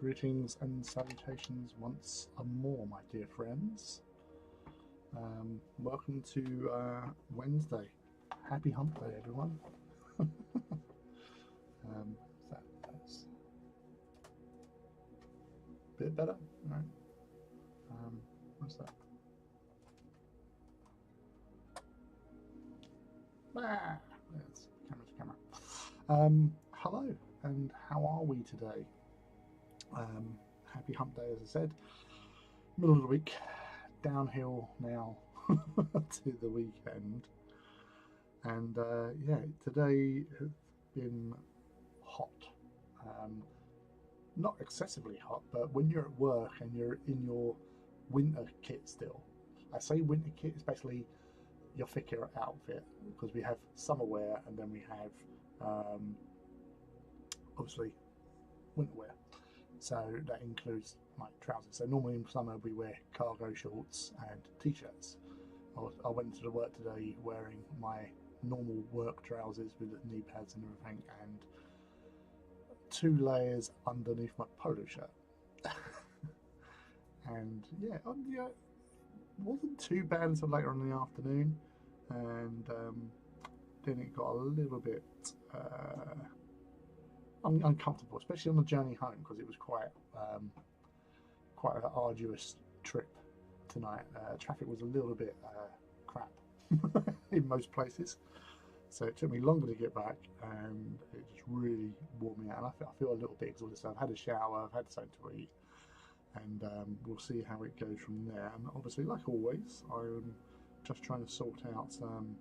Greetings and salutations once more, my dear friends. Welcome to Wednesday. Happy Hump Day, everyone. That's a bit better, right? What's that? Ah, there's camera to camera. Hello, and how are we today? Happy Hump Day, as I said. Middle of the week, downhill now to the weekend. And yeah, today has been hot. Not excessively hot, but when you're at work and you're in your winter kit still. I say winter kit is basically your thicker outfit because we have summer wear and then we have obviously winter wear. So that includes like trousers. So normally in summer we wear cargo shorts and t-shirts. I went to the work today wearing my normal work trousers with knee pads and everything, and 2 layers underneath my polo shirt. And yeah, wasn't too bad until later in the afternoon, and then it got a little bit uncomfortable, especially on the journey home because it was quite an arduous trip tonight. Traffic was a little bit crap in most places, so it took me longer to get back, and it just really wore me out. And I feel a little bit exhausted. So I've had a shower, I've had something to eat, and we'll see how it goes from there. And obviously, like always, I'm just trying to sort out some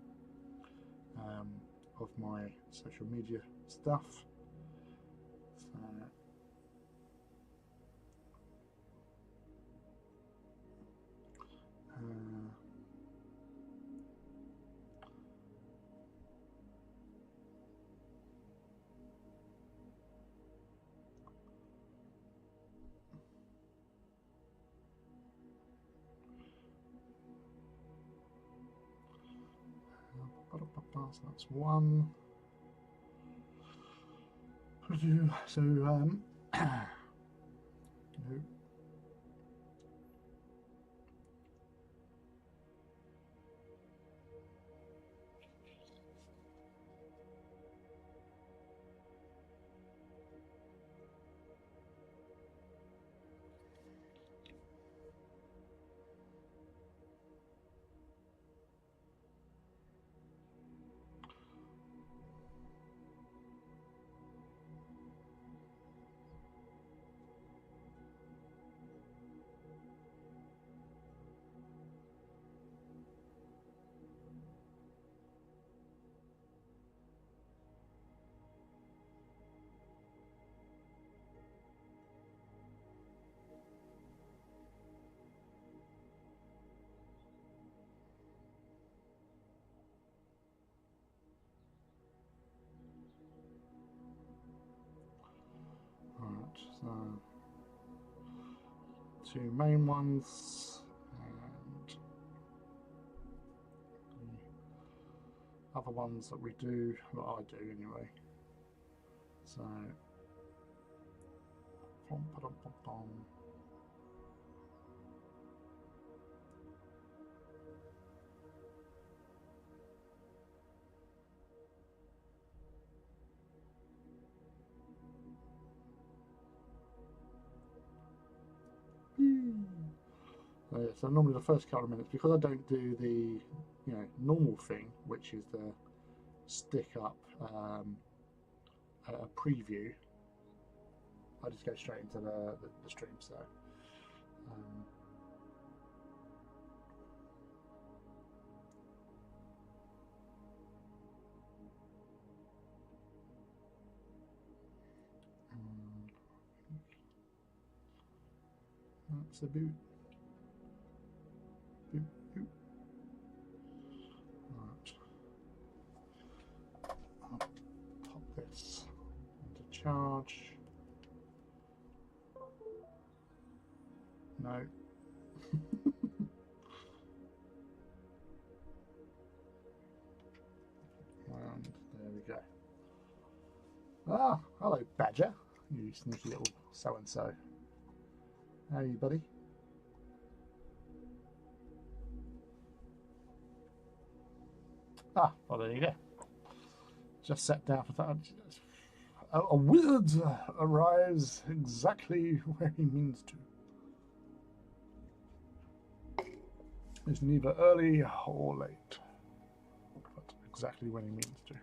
of my social media stuff. So, so that's one. So no. So 2 main ones and the other ones that we do, that I do anyway. So so normally the first couple of minutes, because I don't do the normal thing, which is the stick up preview, I just go straight into the stream. So that's a boot. Boot, boot. Right. I'll pop this into charge. No. And there we go. Ah, hello, Badger. You sneaky little so-and-so. How are you, buddy? Ah, well, there you go. Just sat down for that. A wizard arrives exactly where he means to. It's neither early or late, but exactly when he means to.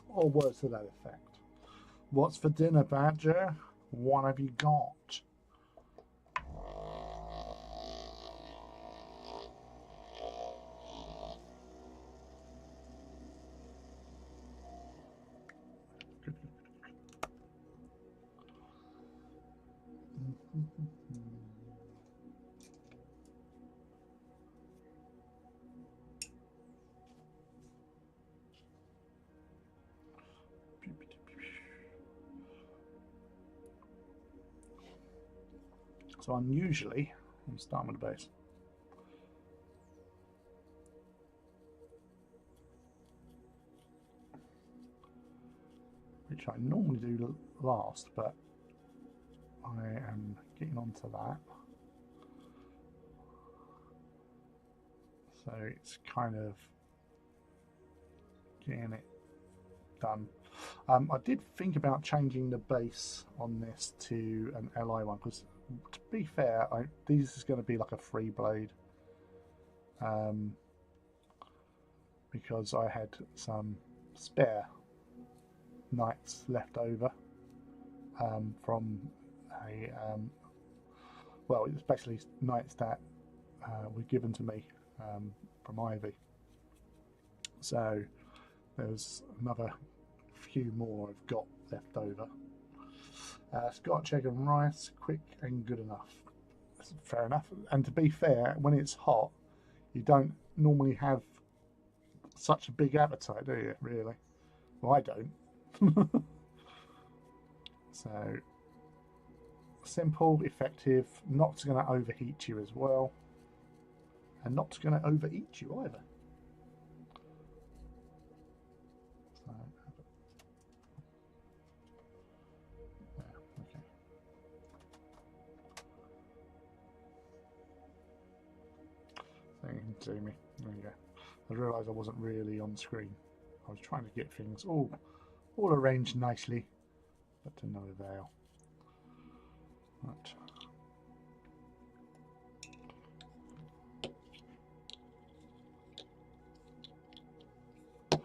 Or words to that effect. What's for dinner, Badger? What have you got? So unusually, I'm starting with the base. Which I normally do last, but I am getting onto that. So it's kind of getting it done. I did think about changing the base on this to an LI one because, to be fair, this is going to be like a free blade, because I had some spare knights left over from a well, it's basically knights that were given to me from Ivy. So there's another few more I've got left over. Scotch egg and rice, quick and good enough. That's fair enough. And to be fair, when it's hot, you don't normally have such a big appetite, do you? Really? Well, I don't. So simple, effective, not going to overheat you as well, and not going to overeat you either. So, yeah, okay. So you can see me. There you go. I realised I wasn't really on screen. I was trying to get things all arranged nicely, but to no avail. Right.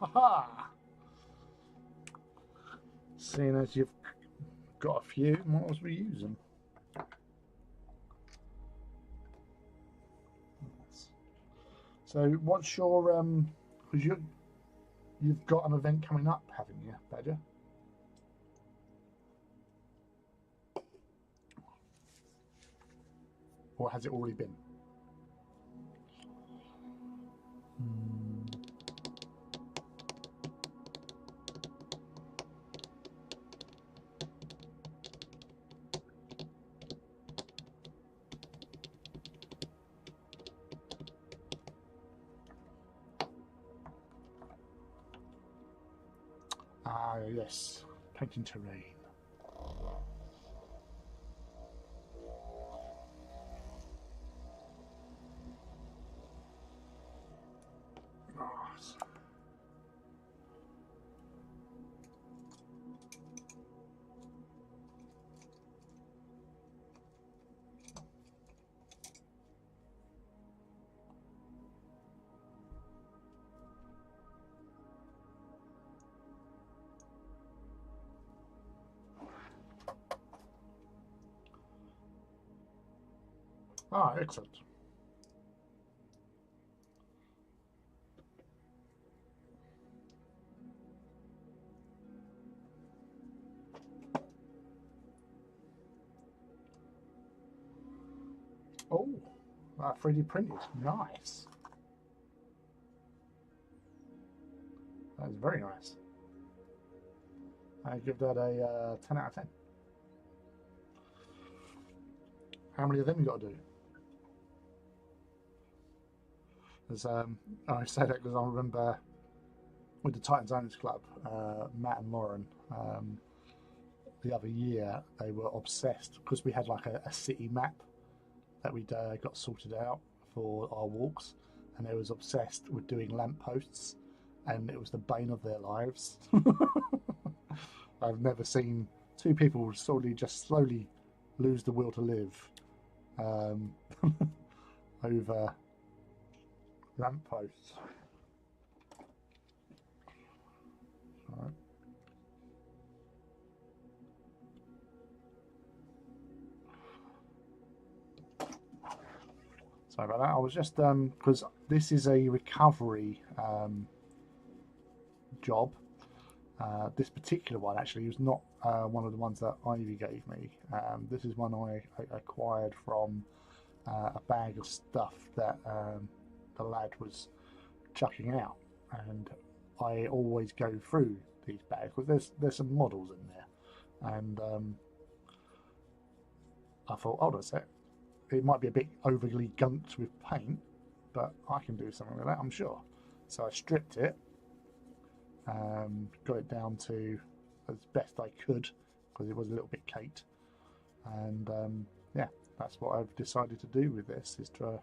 Haha! Seeing as you've got a few, what was we using? So, what's your because you've got an event coming up, haven't you, Badger? Or has it already been? Ah, yes, painting terrain. Ah, excellent. Oh, 3D printed. Nice. That is very nice. I give that a 10 out of 10. How many of them you got to do? As I say that because I remember with the Titans Owners Club, Matt and Lauren, the other year they were obsessed because we had like a city map that we'd got sorted out for our walks, and they was obsessed with doing lampposts, and it was the bane of their lives. I've never seen two people slowly lose the will to live um, over lampposts. Right. Sorry about that. I was just because this is a recovery job. This particular one actually was not one of the ones that Ivy gave me. This is one I acquired from a bag of stuff that the lad was chucking out, and I always go through these bags because there's some models in there, and I thought, hold on a sec, it might be a bit overly gunked with paint, but I can do something with that, I'm sure. So I stripped it, got it down to as best I could because it was a little bit caked, and yeah, that's what I've decided to do with this, is to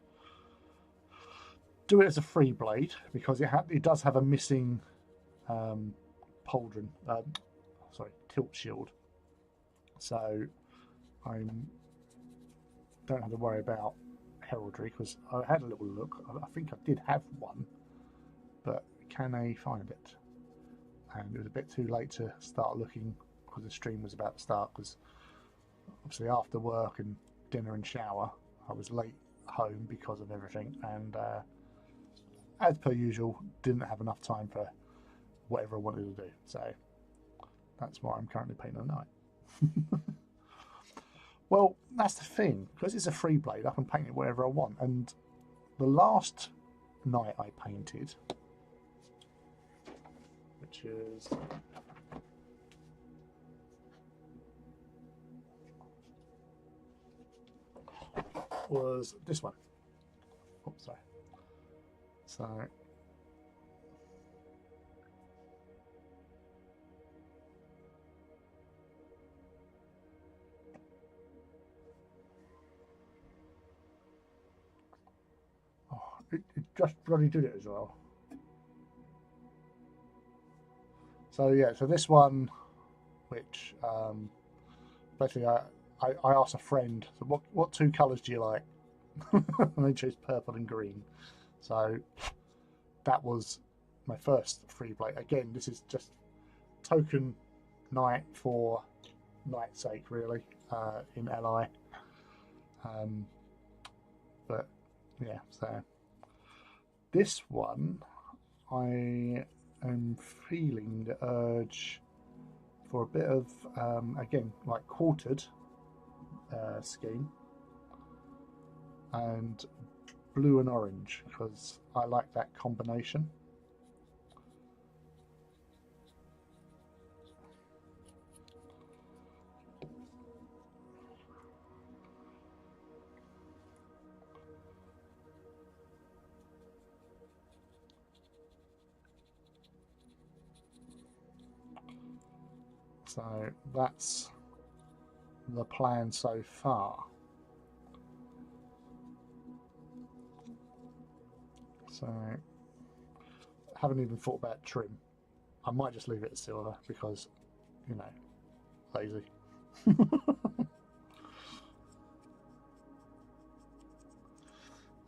do it as a free blade because it does have a missing pauldron, sorry, tilt shield, so I don't have to worry about heraldry because I had a little look. I think I did have one, but can I find it? And it was a bit too late to start looking because the stream was about to start, because obviously after work and dinner and shower I was late home because of everything, and as per usual didn't have enough time for whatever I wanted to do, so that's why I'm currently painting a knight. Well, that's the thing, because it's a free blade I can paint it wherever I want, and the last knight I painted, which is was this one. Oops, sorry. So it just bloody did it as well. So yeah, so this one, which basically I asked a friend, so what two colours do you like? And they chose purple and green. So that was my first free blade. Again, this is just token knight for knight's sake, really, in LI. But yeah, so this one, I am feeling the urge for a bit of, again, like quartered scheme and blue and orange, because I like that combination. So that's the plan so far. So I haven't even thought about trim. I might just leave it as silver because, you know, lazy.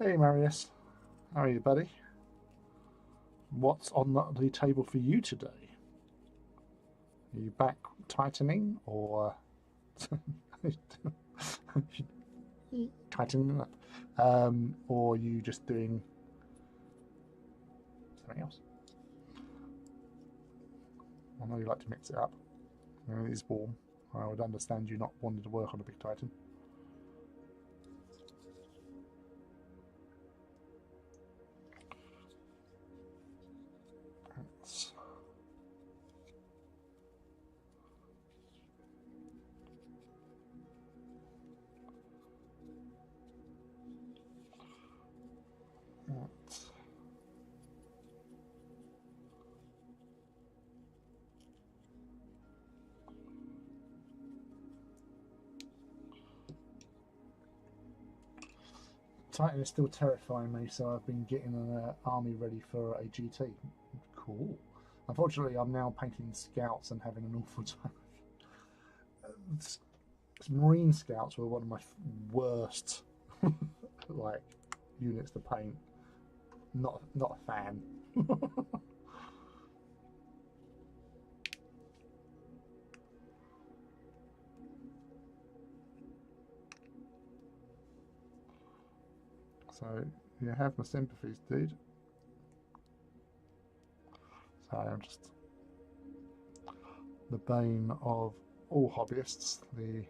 Hey Marius, how are you, buddy? What's on the table for you today? Are you back tightening, or tightening up, or are you just doing something else? I know you like to mix it up. It is warm. I would understand you not wanting to work on a big Titan. Titan is still terrifying me, so I've been getting an army ready for a GT. Cool. Unfortunately, I'm now painting scouts and having an awful time. Marine scouts were one of my worst like units to paint. Not a fan. So you have my sympathies, dude. So I'm just the bane of all hobbyists. The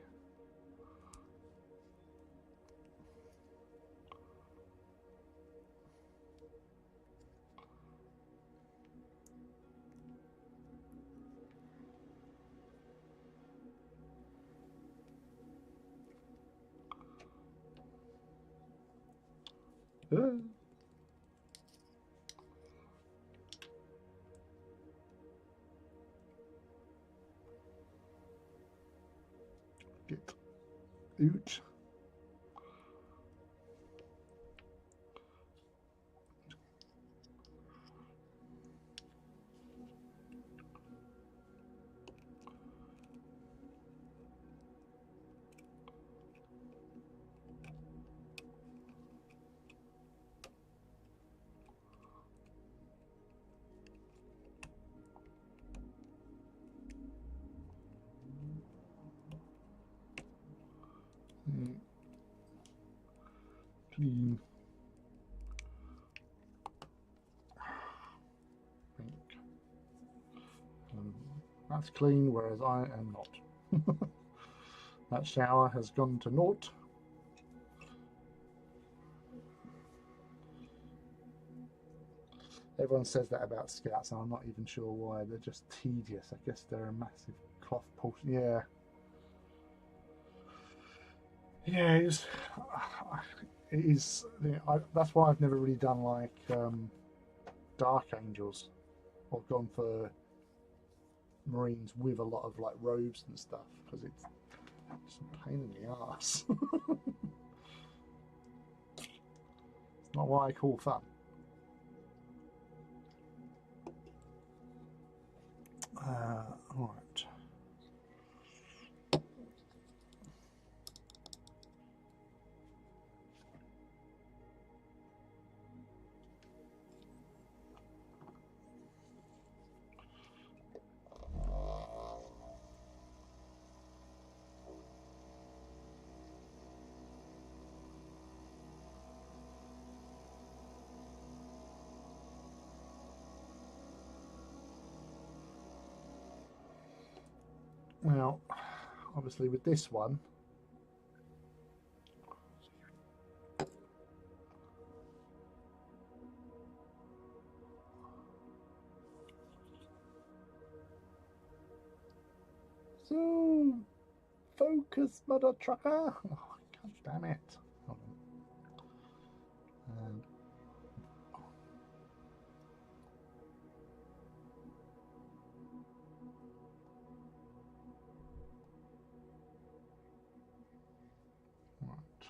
get out. Clean. That's clean, whereas I am not. That shower has gone to naught. Everyone says that about scouts, and I'm not even sure why. They're just tedious. I guess they're a massive cloth portion. Yeah. Yeah, it is. That's why I've never really done like Dark Angels or gone for Marines with a lot of like robes and stuff, because it's a pain in the ass. It's not what I call fun. All right. Now, obviously with this one, so focus, mother trucker. Oh, God damn it. Hold on. And right.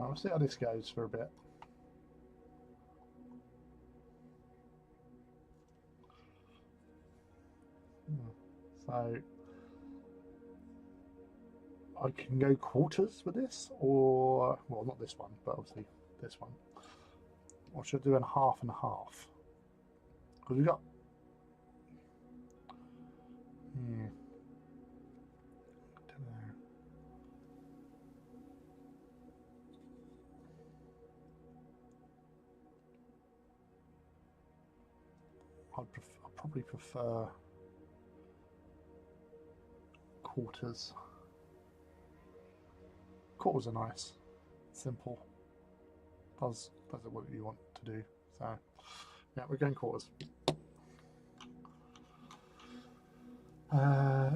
We'll see how this goes for a bit. So I can go quarters with this, or well, not this one, but obviously this one. Or should I do a half and half? Because we've got. Yeah. Don't know. I'd probably prefer quarters. Quarters are nice, simple. Does what you want to do. So yeah, we're going quarters. I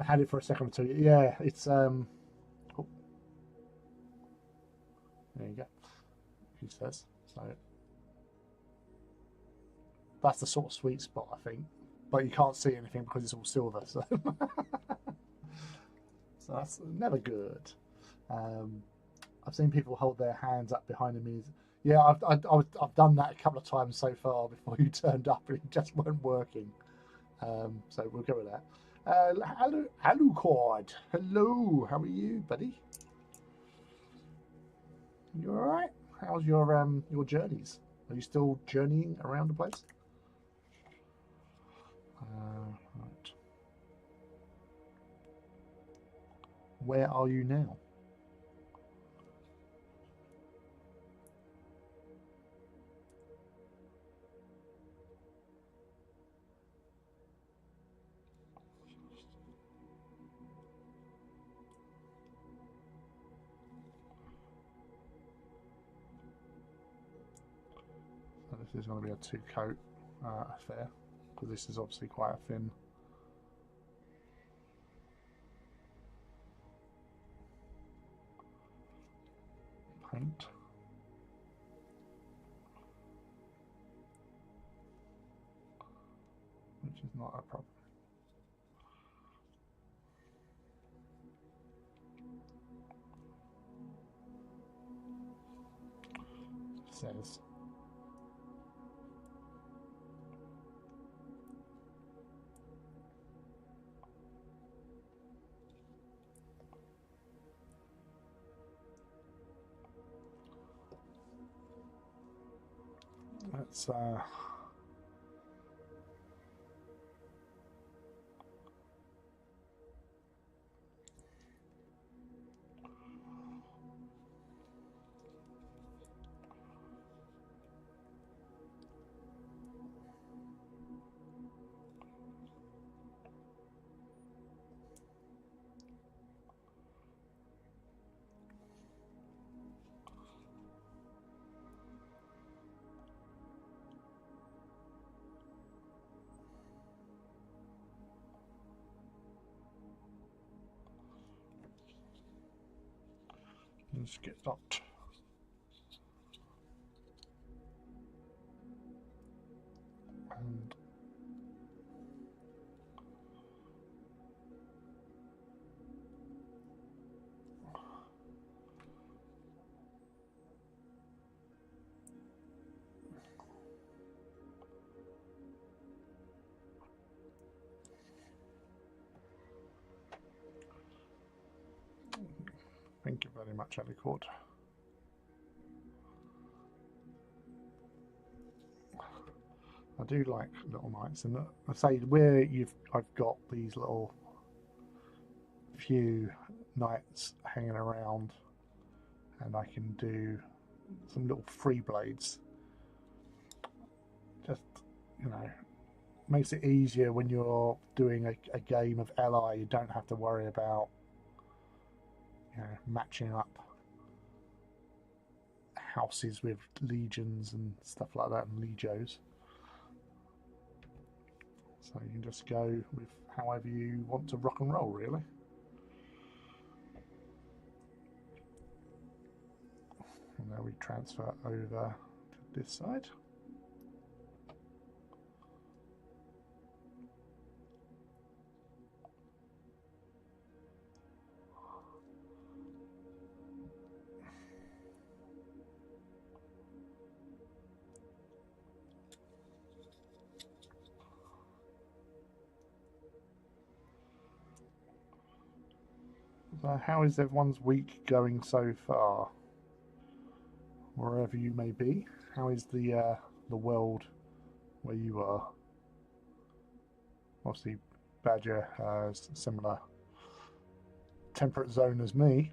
had it for a second or two. Yeah, it's oh, there you go. He says so. That's the sort of sweet spot, I think. But you can't see anything because it's all silver. So, so that's never good. I've seen people hold their hands up behind them. Yeah, I've done that a couple of times so far before you turned up and it just weren't working. So we'll go with that. Alucard. Hello, how are you, buddy? You all right? How's your journeys? Are you still journeying around the place? Right. Where are you now? So this is going to be a two-coat affair, because this is obviously quite a thin. Paint. Which is not a problem. It says let's get stopped. And thank you very much, Alucard. I do like little knights, and I say where I've got these little few knights hanging around, and I can do some little free blades. Just, you know, makes it easier when you're doing a game of LI. You don't have to worry about, you know, matching up houses with legions and stuff like that, and legios. So you can just go with however you want to rock and roll, really. And now we transfer over to this side. So how is everyone's week going so far? Wherever you may be, how is the world where you are? Obviously, Badger has a similar temperate zone as me.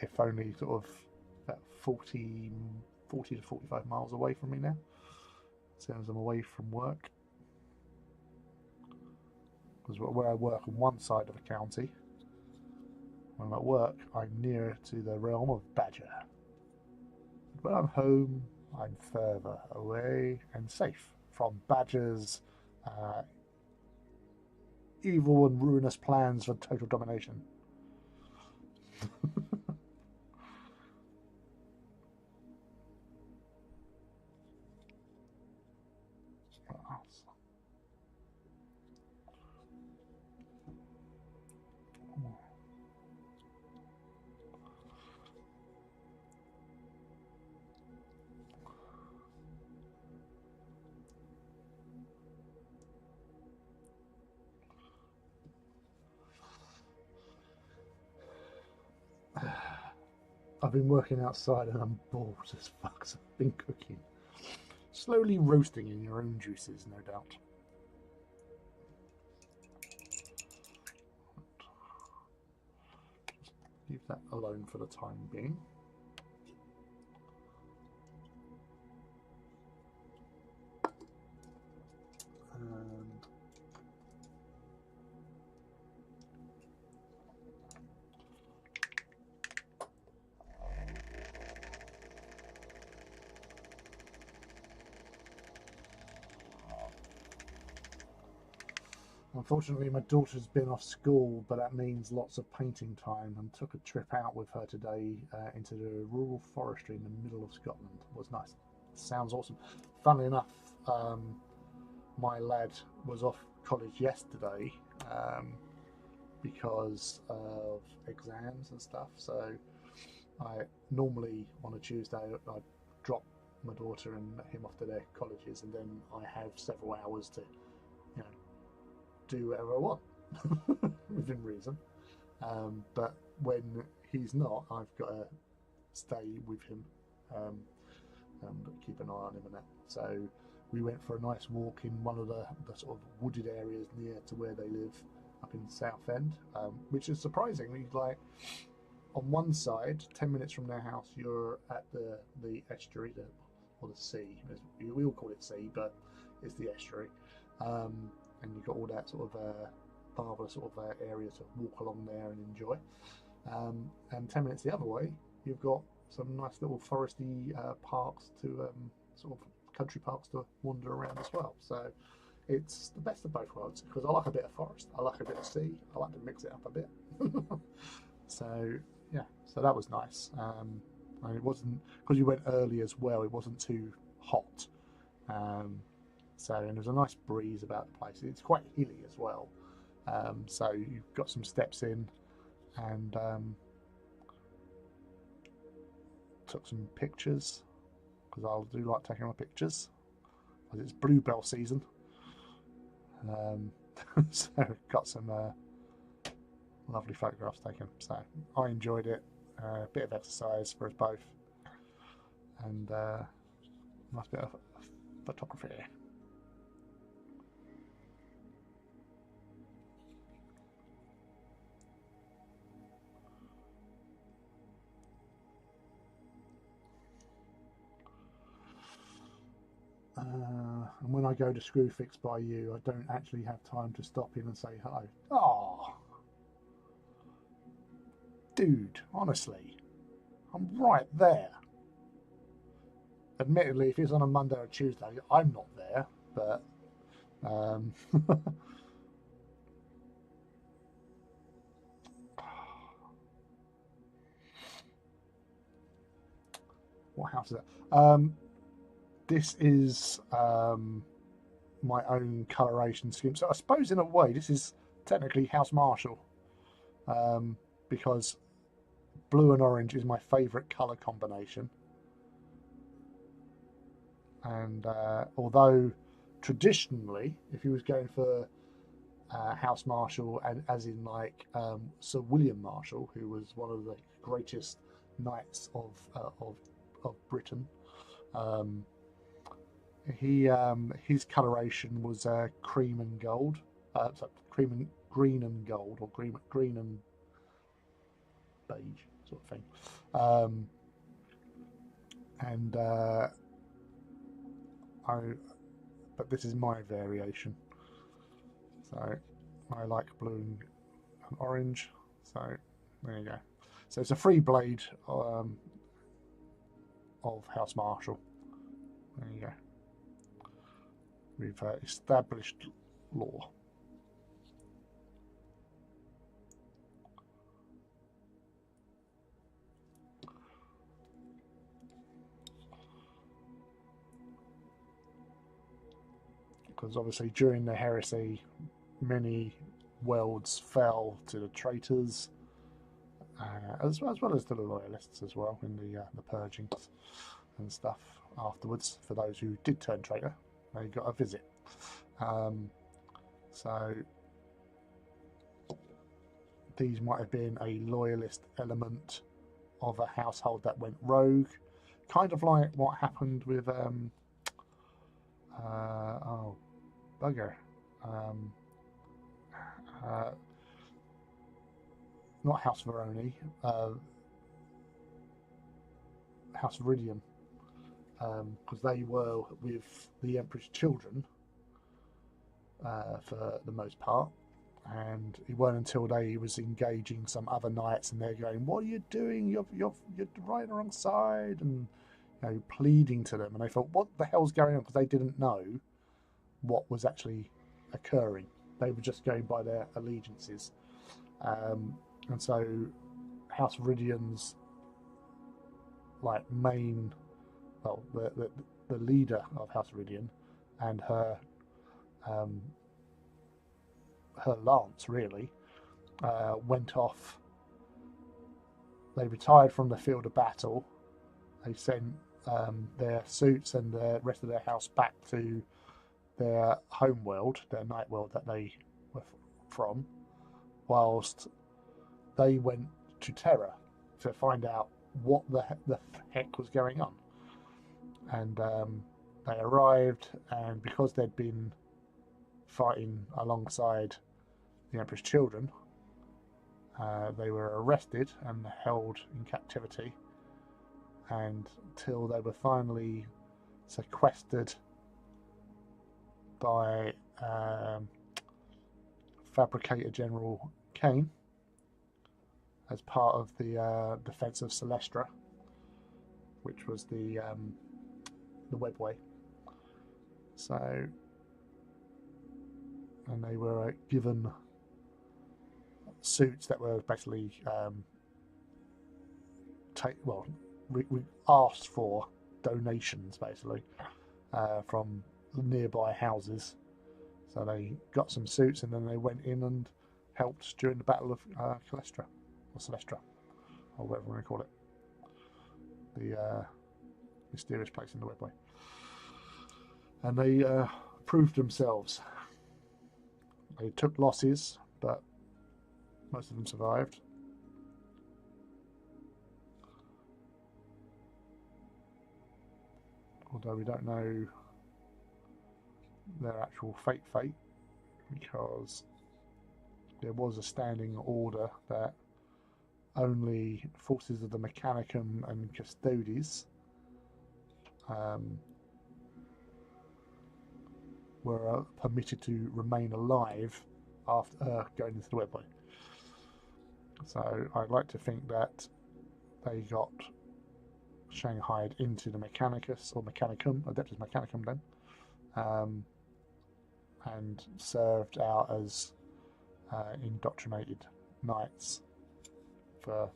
If only sort of about 40 to 45 miles away from me now. As soon as I'm away from work. Because where I work on one side of the county, when I'm at work, I'm nearer to the realm of Badger. When I'm home, I'm further away and safe from Badger's evil and ruinous plans for total domination. I've been working outside and I'm bored as fuck, so I've been cooking. Slowly roasting in your own juices, no doubt. Just leave that alone for the time being. And unfortunately, my daughter's been off school, but that means lots of painting time, and took a trip out with her today into the rural forestry in the middle of Scotland. It was nice. Sounds awesome. Funnily enough, my lad was off college yesterday because of exams and stuff. So I normally on a Tuesday I drop my daughter and him off to their colleges, and then I have several hours to, you know, do whatever I want within reason. But when he's not, I've got to stay with him and keep an eye on him and that. So we went for a nice walk in one of the sort of wooded areas near to where they live up in Southend, which is surprisingly like on one side, 10 minutes from their house, you're at the estuary, or the sea. We all call it sea, but it's the estuary. And you've got all that sort of marvellous sort of area to walk along there and enjoy. And 10 minutes the other way, you've got some nice little foresty parks to sort of country parks to wander around as well. So it's the best of both worlds, because I like a bit of forest, I like a bit of sea, I like to mix it up a bit. So yeah, so that was nice. And it wasn't, because you went early as well, it wasn't too hot. So, and there's a nice breeze about the place. It's quite hilly as well. So you've got some steps in, and took some pictures, because I do like taking my pictures, because it's bluebell season. So got some lovely photographs taken. So I enjoyed it. A bit of exercise for us both, and nice bit of photography. And when I go to Screwfix by you, I don't actually have time to stop in and say hello. Oh, dude, honestly, I'm right there. Admittedly, if it's on a Monday or Tuesday, I'm not there, but what house is that? This is my own coloration scheme. So I suppose in a way this is technically House Marshall, because blue and orange is my favourite colour combination. And although traditionally, if you was going for House Marshal, and as in like Sir William Marshall, who was one of the greatest knights of Britain. Um, his coloration was cream and gold, sorry, green and gold, or green and beige sort of thing. Um, and but this is my variation. So I like blue and orange. So there you go. So it's a free blade of House Marshall. There you go. We've established law. Because obviously during the heresy, many worlds fell to the traitors, as well as to the loyalists as well in the purgings and stuff afterwards. For those who did turn traitor, they got a visit. So these might have been a loyalist element of a household that went rogue, kind of like what happened with oh bugger, not House Veroni, House Viridian, because they were with the Emperor's children for the most part, and it weren't until they was engaging some other knights and they're going, "What are you doing? You're right on the wrong side," and pleading to them, and they thought, "What the hell's going on?" Because they didn't know what was actually occurring. They were just going by their allegiances, and so House Viridian's like main, well, the leader of House Viridian and her lance really went off. They retired from the field of battle. They sent their suits and the rest of their house back to their home world, their night world that they were from, whilst they went to Terra to find out what the heck was going on. And they arrived, and because they'd been fighting alongside the Emperor's children, they were arrested and held in captivity until they were finally sequestered by Fabricator General Kane as part of the defense of Celestra, which was the webway. So, and they were given suits that were basically we asked for donations basically from nearby houses. So they got some suits and then they went in and helped during the Battle of Celestra, or whatever we want to call it, the mysterious place in the webway. And they proved themselves. They took losses, but most of them survived. Although we don't know their actual fate, because there was a standing order that only forces of the Mechanicum and Custodes were permitted to remain alive after going into the webway. So I'd like to think that they got shanghaied into the Mechanicus or Mechanicum, Adeptus Mechanicum then, and served out as indoctrinated knights for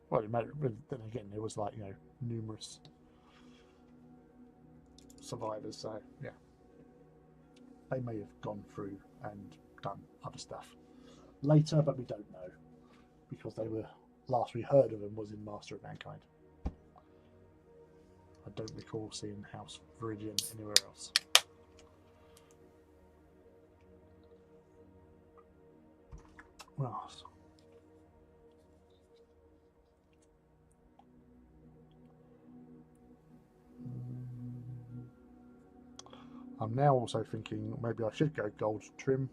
well, then again, there was like numerous survivors, so yeah, they may have gone through and done other stuff later, but we don't know, because they were, last we heard of them was in Master of Mankind. I don't recall seeing House Viridian anywhere else. What else? I'm now also thinking maybe I should go gold trim.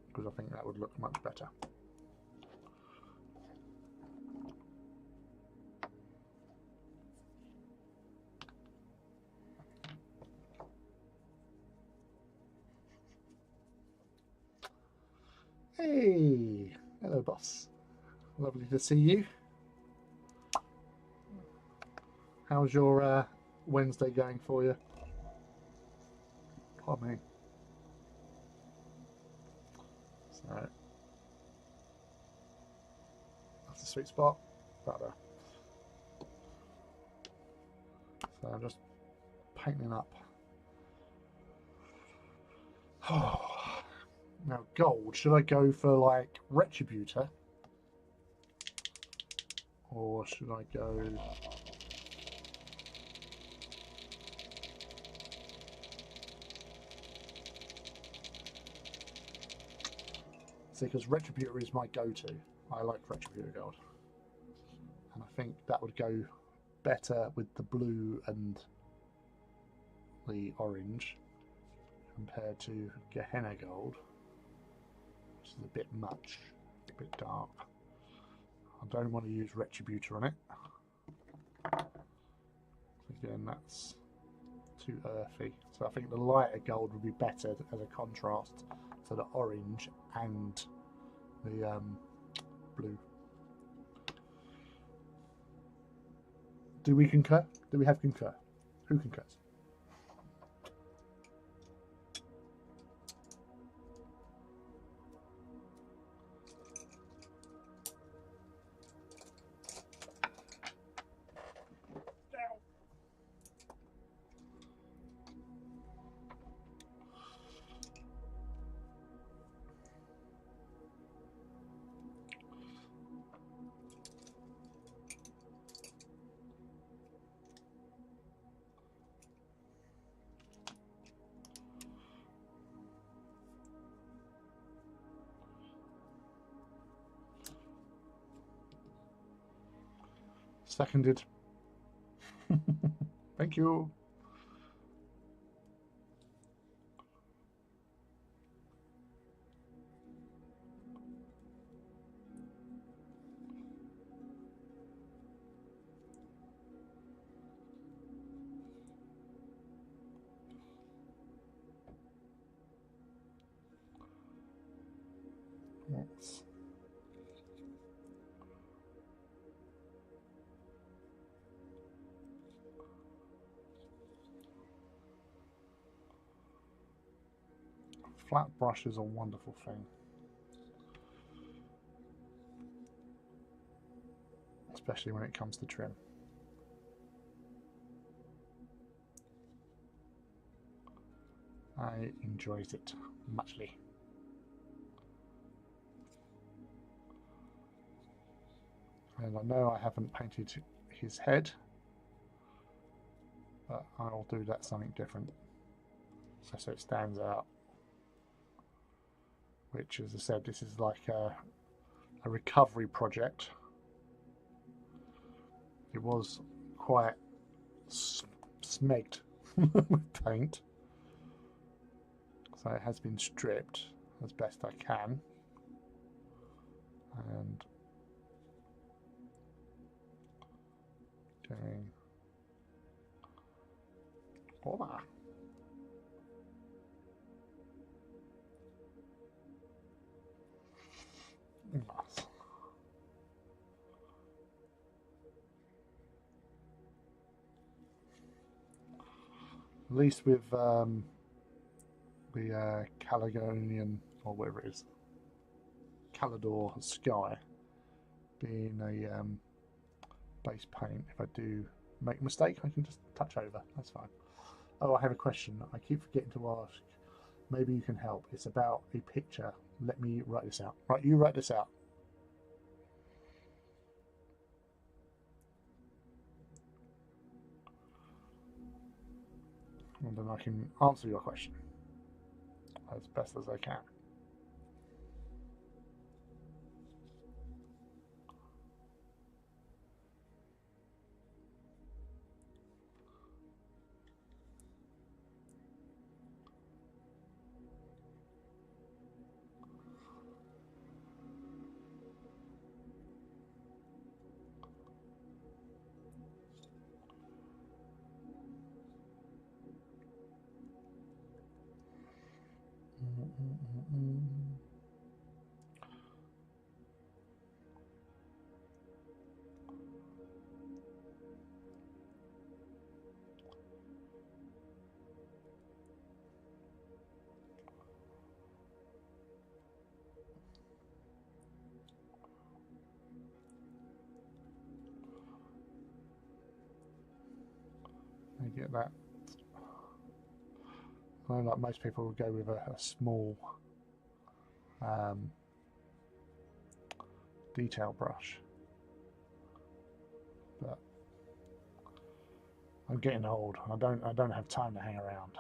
Because I think that would look much better. Hey, hello boss. Lovely to see you. How's your Wednesday going for you? Pardon me. So, that's the sweet spot. About there. So I'm just painting up. Now gold, should I go for like Retributor? Or should I go... See, because Retributor is my go-to. I like Retributor gold. And I think that would go better with the blue and the orange compared to Gehenna gold, which is a bit much, a bit dark. I don't want to use Retributor on it. Again, that's too earthy. So I think the lighter gold would be better as a contrast to the orange and the blue. Do we concur? Do we have concur? Who concurs? Seconded. Thank you. Yes. Flat brush is a wonderful thing, especially when it comes to trim. I enjoys it muchly. And I know I haven't painted his head, but I'll do that something different, so it stands out. Which, as I said, this is like a recovery project. It was quite smegged with paint, so it has been stripped as best I can, and doing all that. Nice. At least with the Caledonian, or whatever it is, Calidor Sky being a base paint, if I do make a mistake I can just touch over, that's fine. Oh, I have a question I keep forgetting to ask. Maybe you can help. It's about a picture. Let me write this out. Right, you write this out. and then I can answer your question as best as I can. I get that. I know, like most people would go with a small detail brush, but I'm getting old. I don't have time to hang around.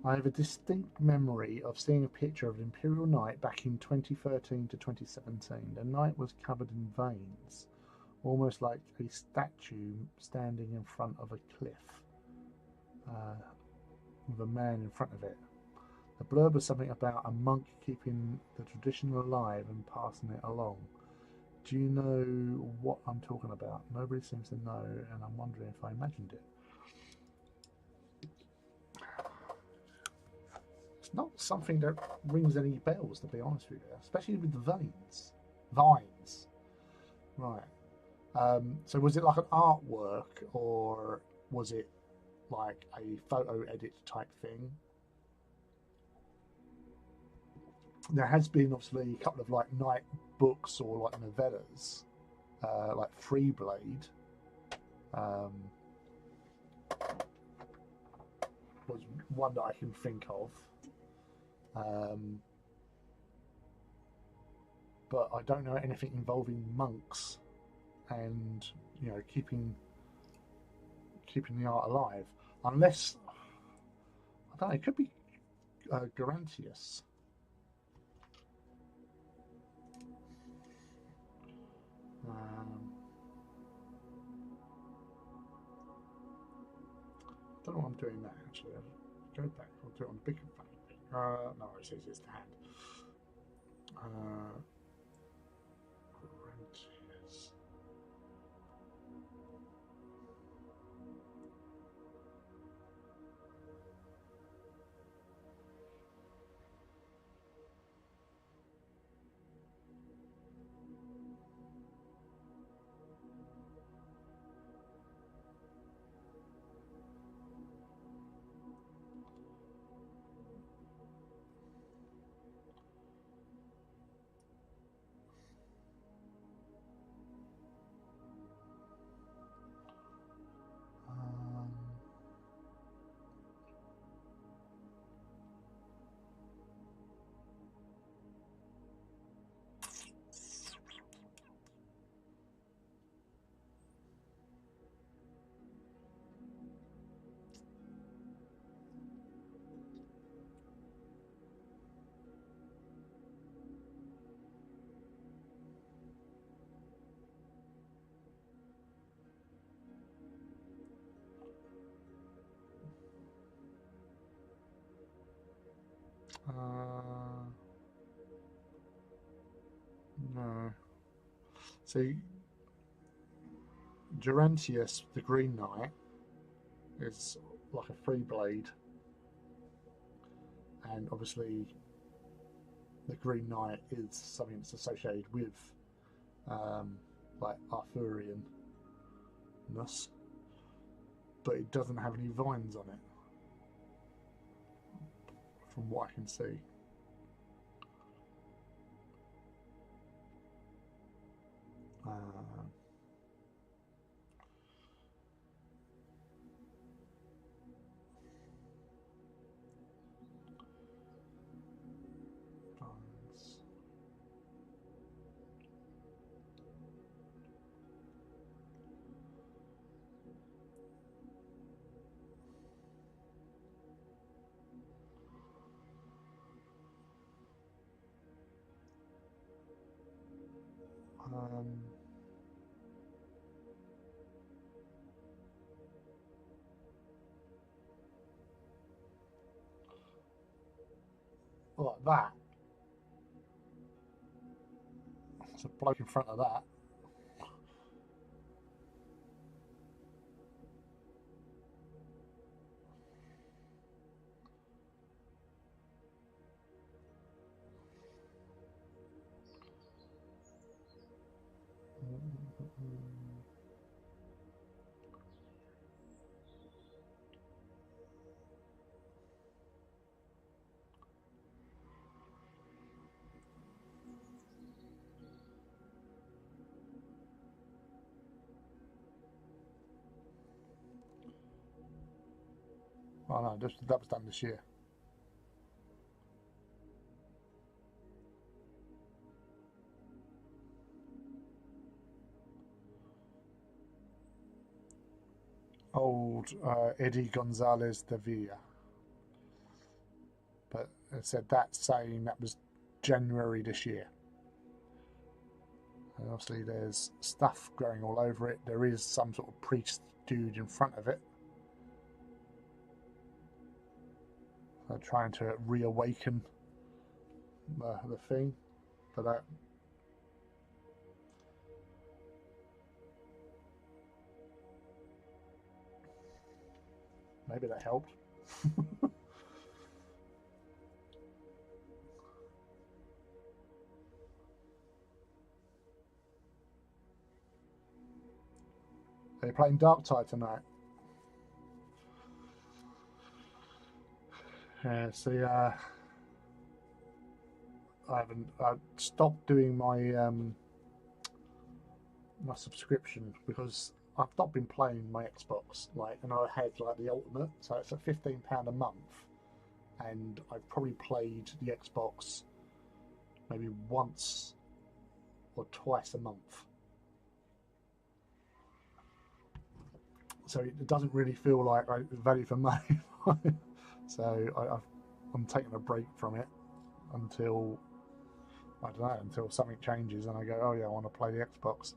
I have a distinct memory of seeing a picture of an Imperial Knight back in 2013 to 2017. The knight was covered in veins, almost like a statue standing in front of a cliff, with a man in front of it. The blurb was something about a monk keeping the tradition alive and passing it along. Do you know what I'm talking about? Nobody seems to know, and I'm wondering if I imagined it. It's not something that rings any bells, to be honest with you, especially with the veins. Vines. Right. So was it like an artwork, or was it like a photo edit type thing? There has been obviously a couple of like night books or like novellas, like Freeblade. Um, was one that I can think of. But I don't know anything involving monks and keeping the art alive, unless I don't know. It could be Garantius. I don't know what I'm doing there actually. I'll go back. I'll do it on the bigger thing. No, it says it's the hand. Garantius. No. So Gerantius, the Green Knight, is like a free blade, and obviously the Green Knight is something that's associated with like Arthurianness, but it doesn't have any vines on it, from what I can see. Bonds. Like that. There's a bloke in front of that. Oh no, that was done this year. Old Eddie Gonzalez de Villa. But it said that saying that was January this year. And obviously there's stuff growing all over it. There is some sort of priest dude in front of it. So trying to reawaken the thing. But maybe that helped. They're playing Darktide tonight. Yeah, see, I haven't. I stopped doing my subscription because I've not been playing my Xbox. Like, and I had like the Ultimate, so it's at £15 a month, and I've probably played the Xbox maybe once or twice a month. So it doesn't really feel like value for money. So I'm taking a break from it until I don't know, until something changes and I go, oh yeah, I want to play the Xbox.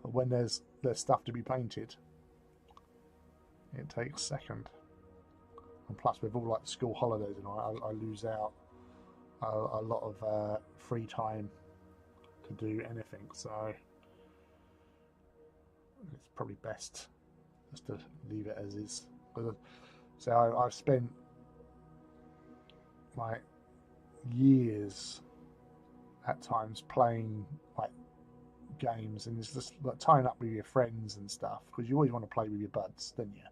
But when there's stuff to be painted, it takes second. And plus, with all like the school holidays and all, I lose out a lot of free time to do anything. So it's probably best just to leave it as is. So I've spent like years at times playing like games, and it's just like tying up with your friends and stuff because you always want to play with your buds, don't you?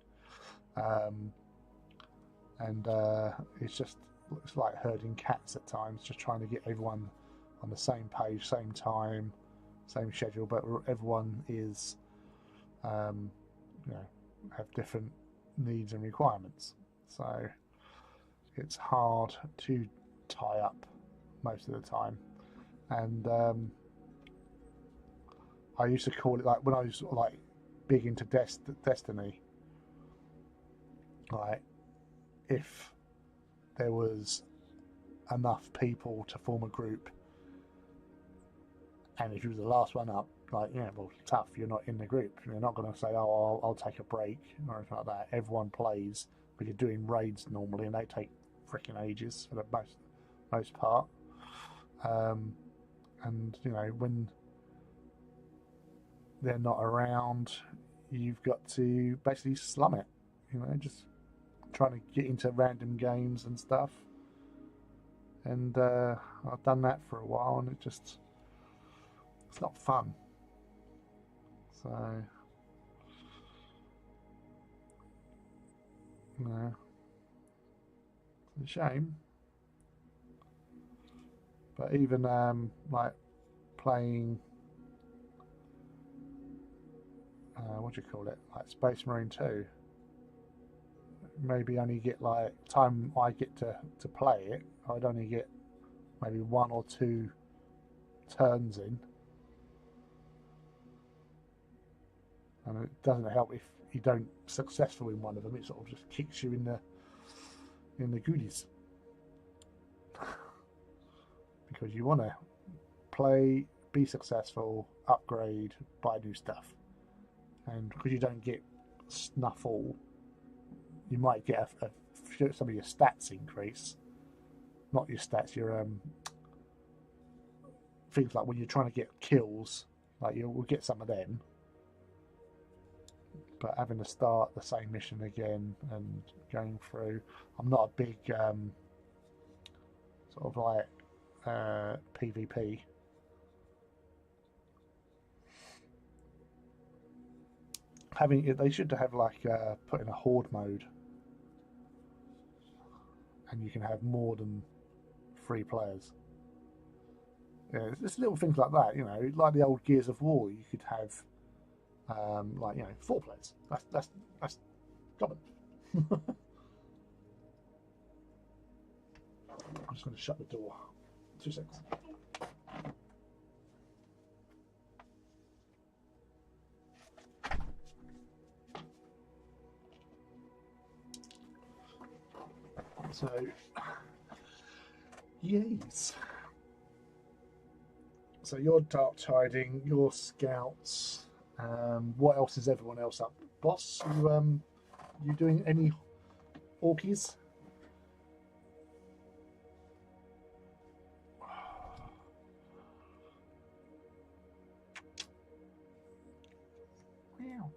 And it's like herding cats at times, just trying to get everyone on the same page, same time, same schedule, but everyone is, you know, have different needs and requirements. So it's hard to tie up most of the time. And I used to call it like when I was like big into Destiny, like if there was enough people to form a group, and if you were the last one up, like yeah, well, tough. You're not in the group. You're not going to say, "Oh, I'll take a break" or anything like that. Everyone plays, but you're doing raids normally, and they take freaking ages for the most part. And you know when they're not around, you've got to basically slum it. You know, just trying to get into random games and stuff. And I've done that for a while, and it's not fun. So, you know, it's a shame. But even like playing what do you call it, like Space Marine 2, maybe only get like time I get to play it, I'd only get maybe 1 or 2 turns in, and it doesn't help if you don't successful in one of them. It sort of just kicks you in the goodies because you want to play, be successful, upgrade, buy new stuff, and because you don't get snuff all, you might get some of your stats increase. Not your stats, your things like when you're trying to get kills, like you will get some of them. But having to start the same mission again and going through, I'm not a big sort of like PvP. Having it, they should have like put in a horde mode, and you can have more than 3 players. Yeah, it's little things like that, you know, like the old Gears of War. You could have like, you know, 4 players. That's common. I'm just going to shut the door. 2 seconds. So, yes. So you're dark tiding, your scouts. What else is everyone else up? Boss, you doing any orkies? Wow.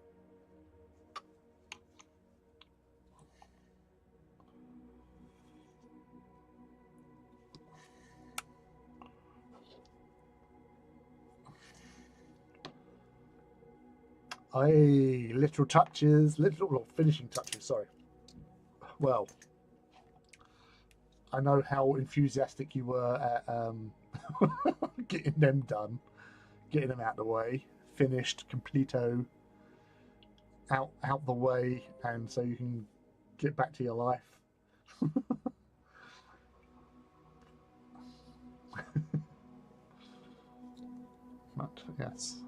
Aye, little touches, little finishing touches, sorry. Well, I know how enthusiastic you were at getting them done, getting them out the way, finished, completo, out the way, and so you can get back to your life. But yes,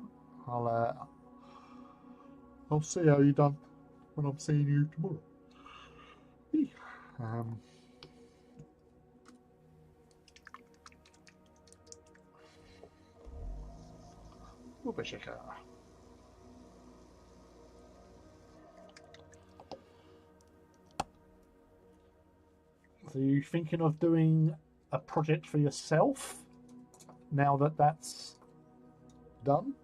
I'll see how you done when I'm seeing you tomorrow. Um, Ubashika. So you thinking of doing a project for yourself now that that's done?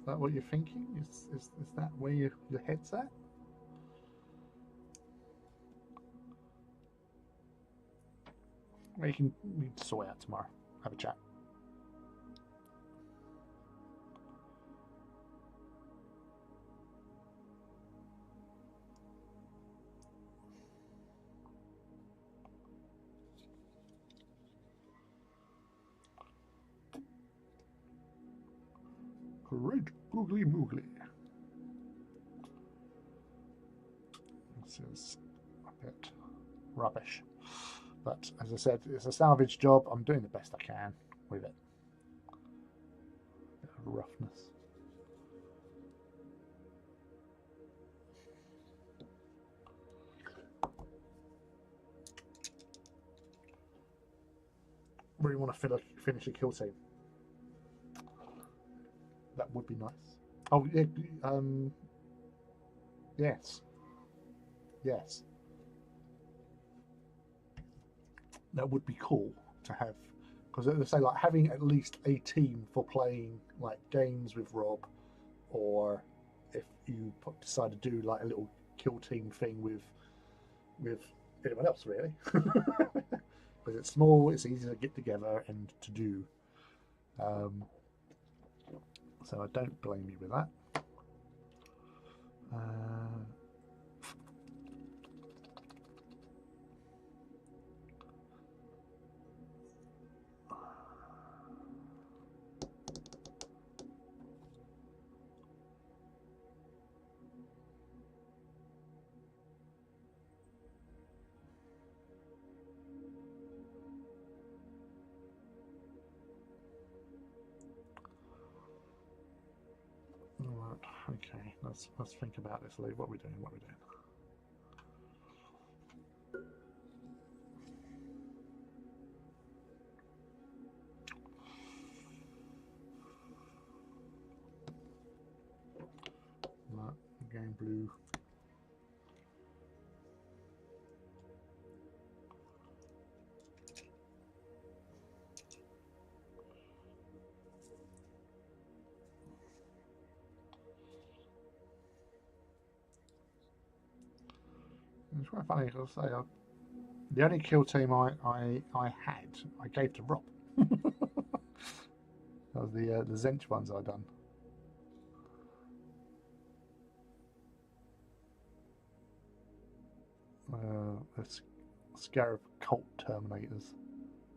Is that what you're thinking? Is that where your head's at? We can sort it out tomorrow. Have a chat. Great googly moogly. This is a bit rubbish. But as I said, it's a salvage job. I'm doing the best I can with it. Bit of roughness. Really want to finish a kill team. That would be nice. Oh yeah, yes, yes. That would be cool to have, because they say like having at least a team for playing like games with Rob, or if you decide to do like a little kill team thing with anyone else really, because it's small, it's easy to get together and to do. So I don't blame you with that. Okay, let's think about this, Lee. What are we doing? What are we doing? Right, game blue. It's quite funny because I say the only kill team I had, I gave to Rob. That was the Zench ones I done. The Scarab Cult Terminators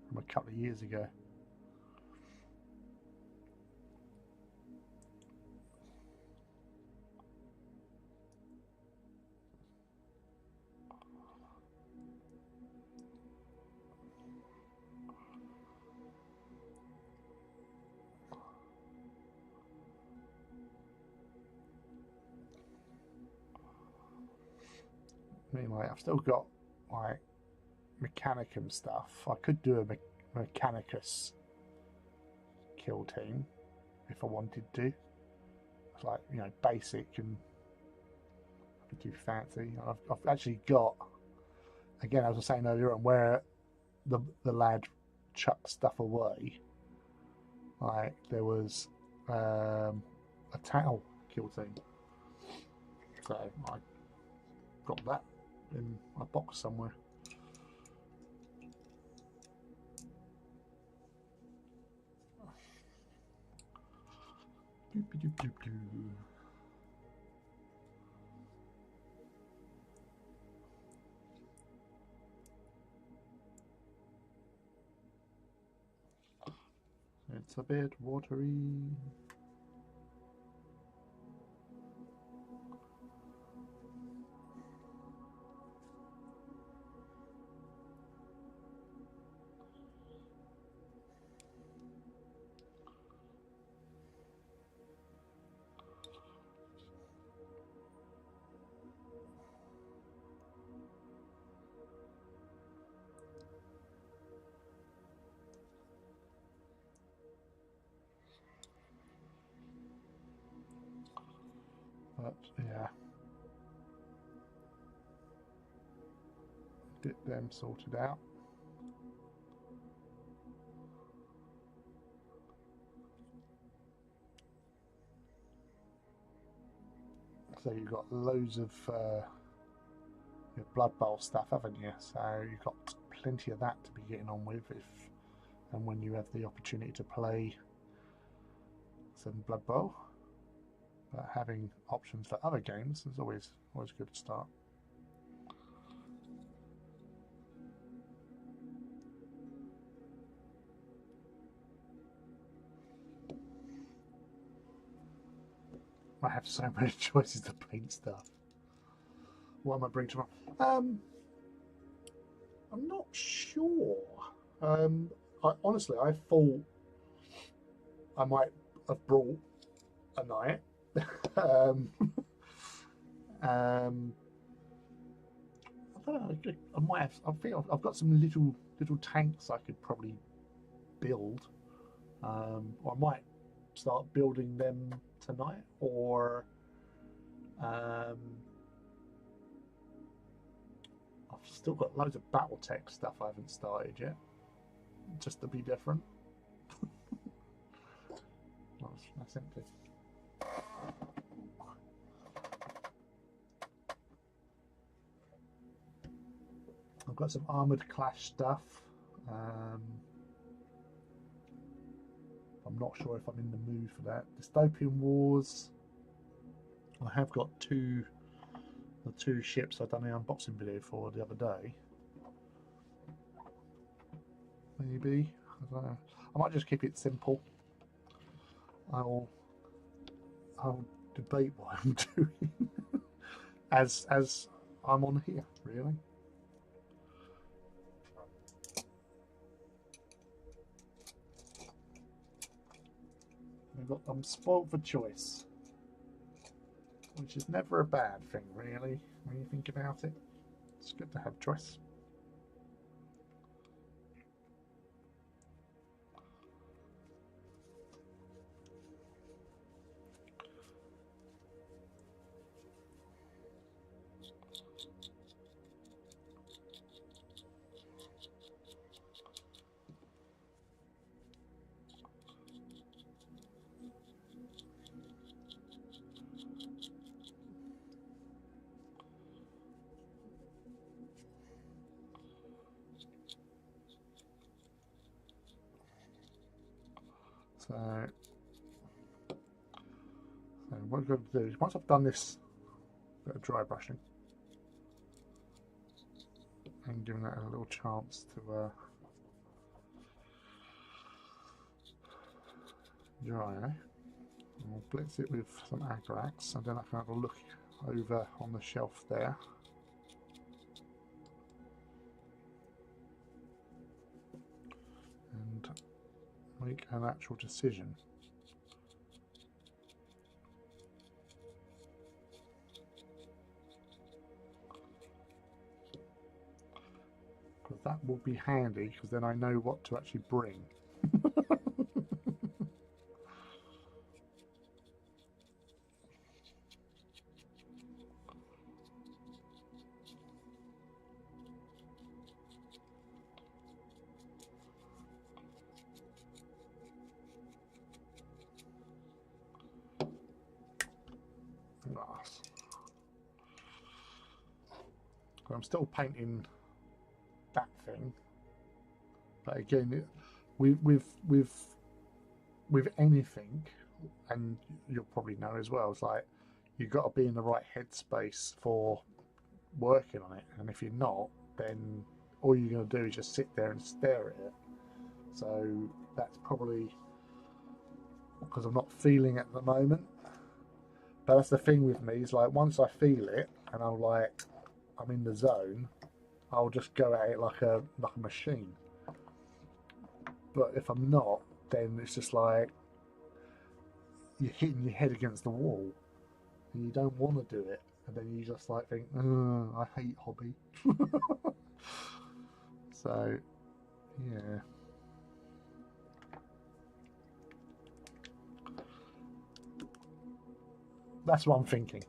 from a couple of years ago. Anyway, I've still got like Mechanicum stuff. I could do a Mechanicus kill team if I wanted to. It's like, you know, basic and not too fancy. I've actually got, again, as I was saying earlier on, where the lad chucked stuff away. Like there was a Tau kill team, so I got that in a box somewhere. It's a bit watery. But yeah, get them sorted out. So you've got loads of your Blood Bowl stuff, haven't you? So you've got plenty of that to be getting on with if and when you have the opportunity to play some Blood Bowl. But having options for other games is always a good start. I have so many choices to paint stuff. What am I bringing tomorrow? I'm not sure. Honestly, I thought I might have brought a knight. I don't know. I might have. I think I've got some little tanks I could probably build. Or I might start building them tonight, or I've still got loads of BattleTech stuff I haven't started yet, just to be different. That's empty. I've got some Armoured Clash stuff. I'm not sure if I'm in the mood for that. Dystopian Wars. I have got the two ships I've done the unboxing video for the other day. Maybe, I don't know. I might just keep it simple. I'll debate what I'm doing as I'm on here, really. I'm spoiled for choice. which is never a bad thing, really, when you think about it. It's good to have choice. So what I'm going to do is, once I've done this bit of dry brushing and given that a little chance to dry, I'll blitz it with some Agrax, and then I can have a look over on the shelf there. And make an actual decision. Because that will be handy, because then I know what to actually bring. Nice. I'm still painting that thing, but again, with anything, and you'll probably know as well, it's like you've got to be in the right headspace for working on it, and if you're not, then all you're going to do is just sit there and stare at it. So that's probably because I'm not feeling it at the moment. But that's the thing with me, is like once I feel it and I'm in the zone, I'll just go at it like a machine. But if I'm not, then it's just like you're hitting your head against the wall and you don't want to do it, and then you just like think, I hate hobby. So yeah, that's what I'm thinking.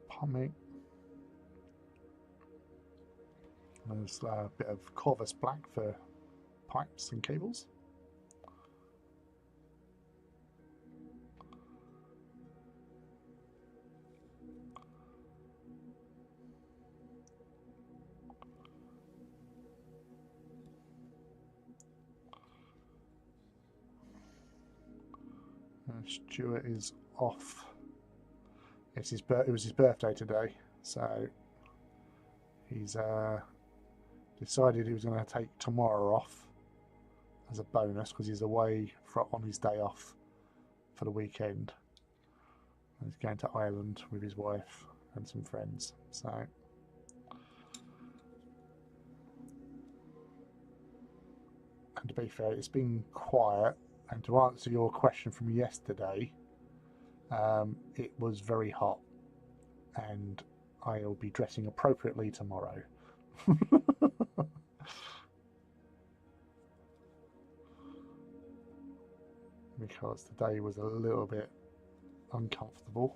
Pommic. There's a bit of Corvus Black for pipes and cables. Stuart is off. It was his birthday today, so he's decided he was going to take tomorrow off as a bonus because he's away on his day off for the weekend. He's going to Ireland with his wife and some friends. So and to be fair, it's been quiet. And to answer your question from yesterday, it was very hot, and I'll be dressing appropriately tomorrow. Because today was a little bit uncomfortable.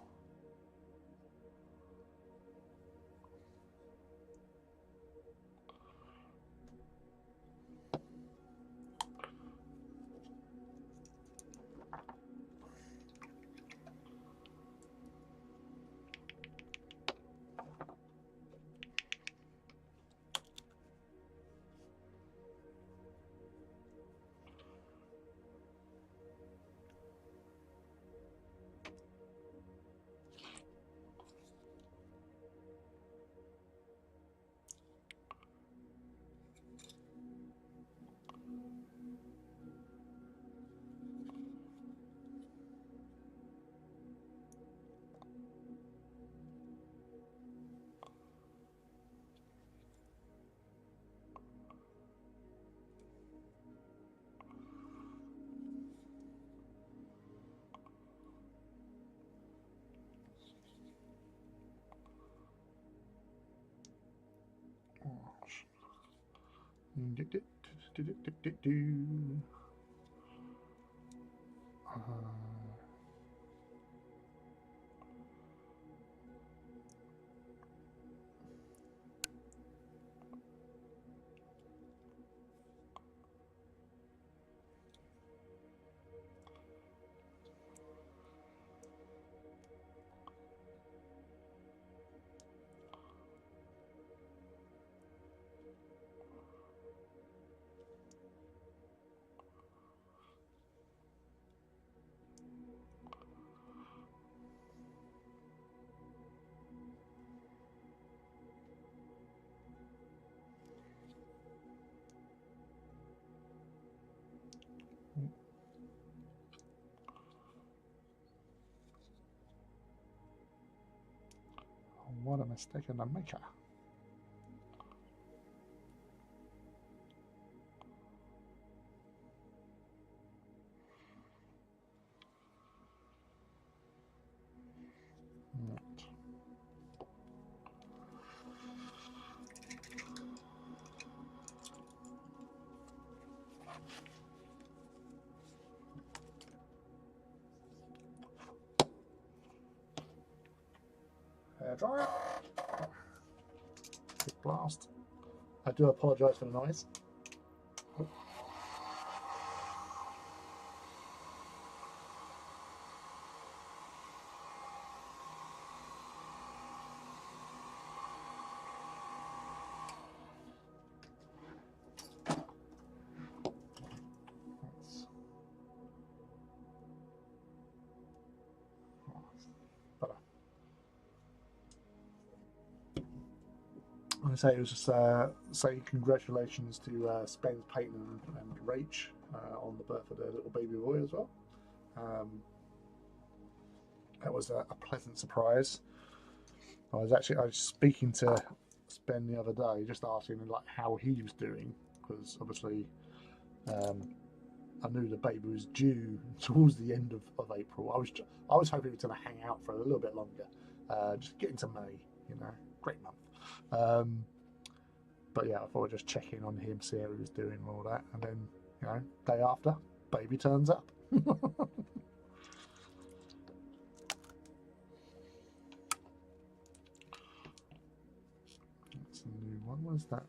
What a mistake in the maker. Hair dryer. Big blast. I do apologise for the noise. I say it was just say congratulations to Spence, Peyton, and Rach on the birth of their little baby boy as well. That was a pleasant surprise. I was speaking to Spen the other day, just asking him like how he was doing, because obviously I knew the baby was due towards the end of April. I was hoping it was going to hang out for a little bit longer, just get into May, you know, great month. But yeah, I thought I'd just check in on him, see how he was doing and all that, and then, you know, day after, baby turns up. That's a new one. What's that?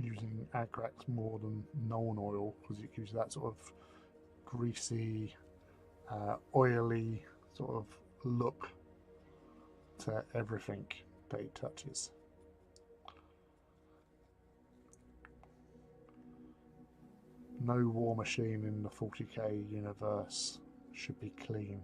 Using Agrax more than Nuln Oil because it gives you that sort of greasy, oily sort of look to everything that it touches. No War Machine in the 40k universe should be clean.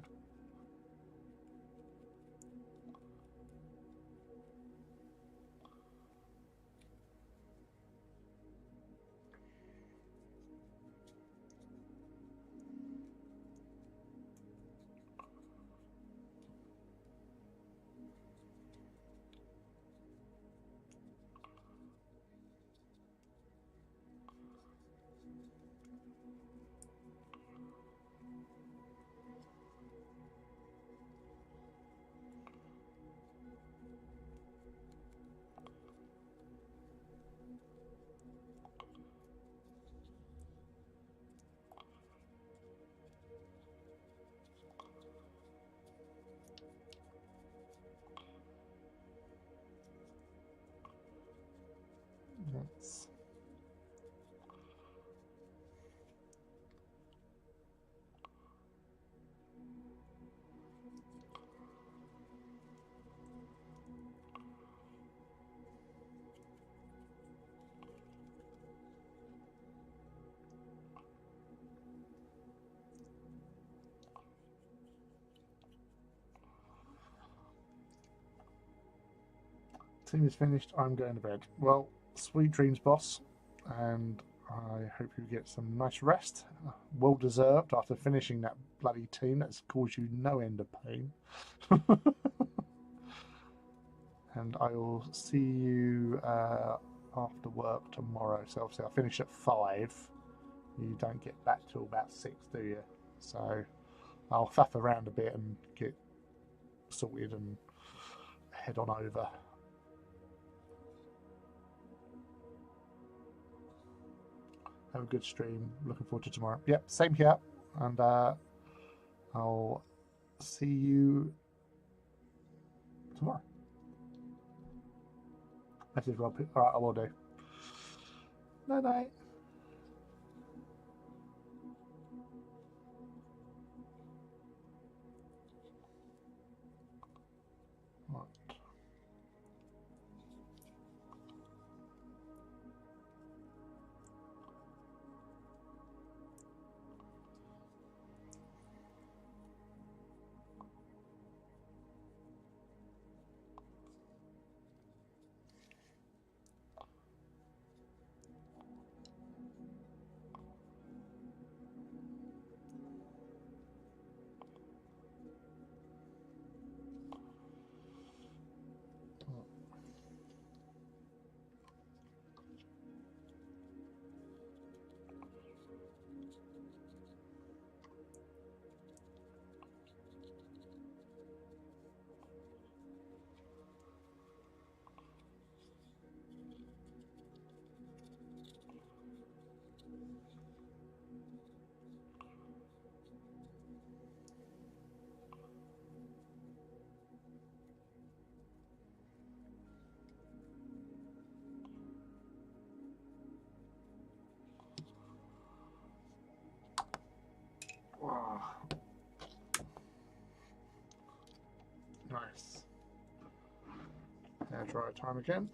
stream is finished. I'm going to bed. Well, sweet dreams, boss, and I hope you get some nice rest. Well deserved after finishing that bloody team that's caused you no end of pain. And I will see you after work tomorrow. So obviously I'll finish at 5. You don't get back till about 6, do you? So I'll faff around a bit and get sorted and head on over. Have a good stream. Looking forward to tomorrow. Yep, same here. And I'll see you tomorrow. Message Rob. Alright, I will do. Night night. Right. Wow. Nice. Hair dryer time again.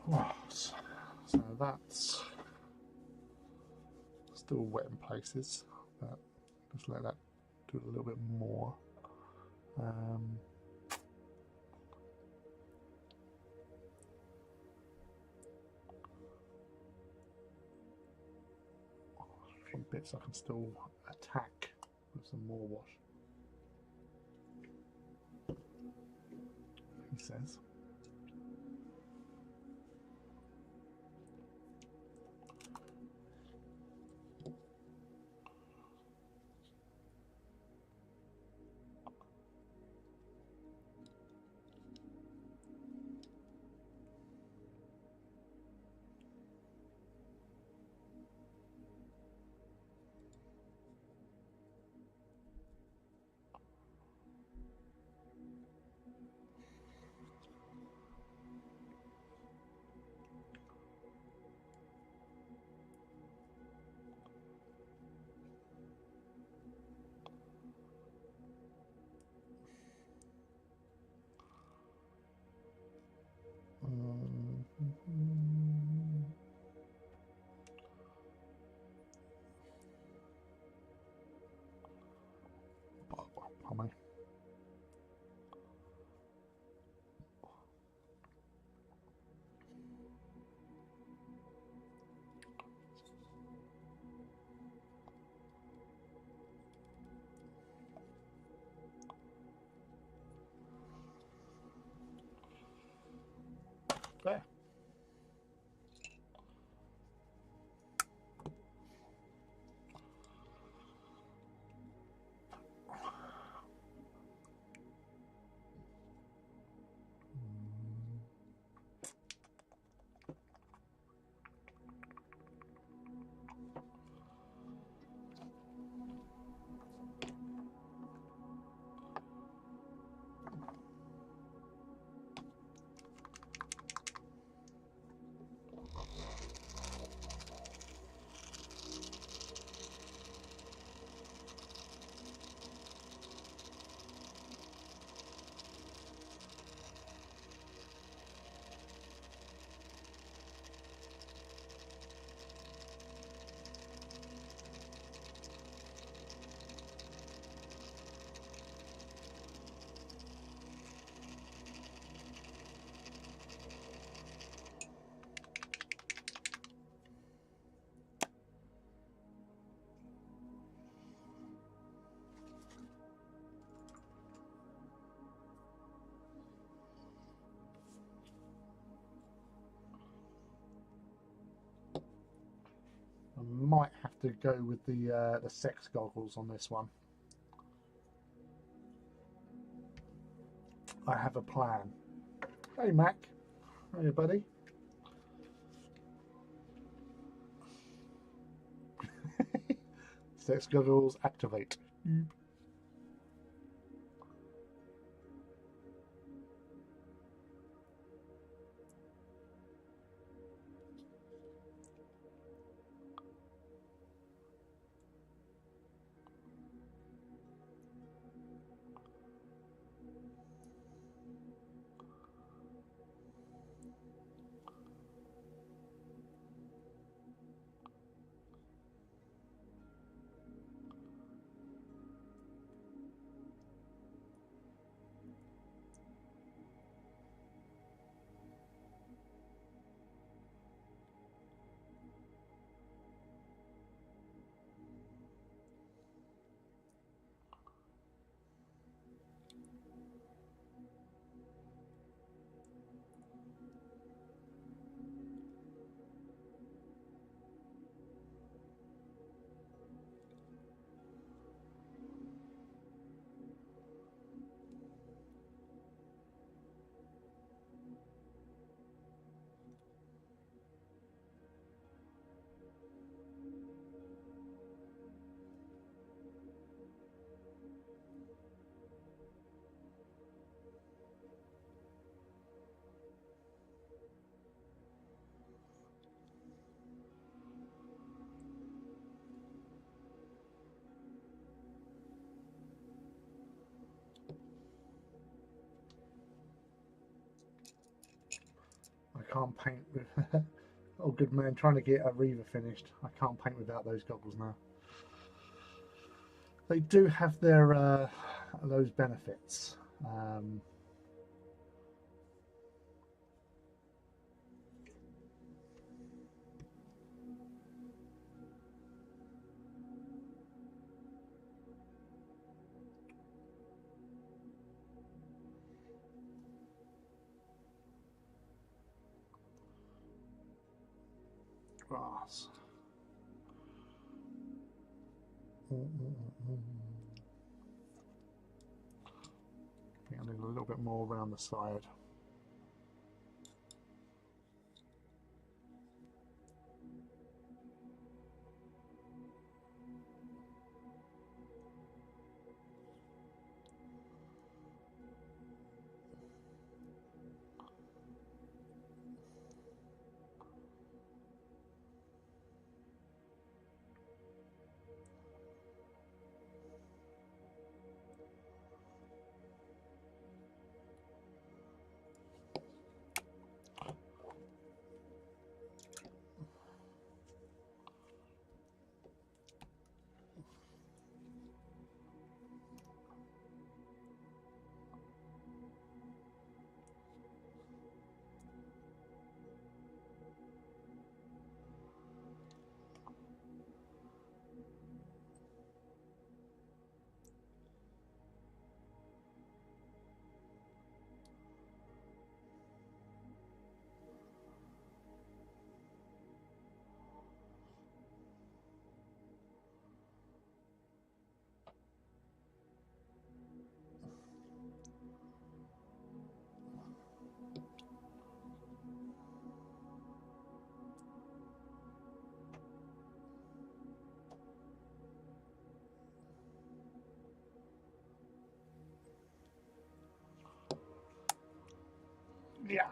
Wow. So that's still wet in places, but just let that do a little bit more. A few bits I can still attack with some more wash, he says. Pardon me. There. to go with the sex goggles on this one. I have a plan. Hey Mac, hey buddy. Sex goggles activate. I can't paint with. Oh, good man, trying to get a Reaver finished. I can't paint without those goggles now. They do have their those benefits. Grass. I think I need a little bit more around the side. Yeah.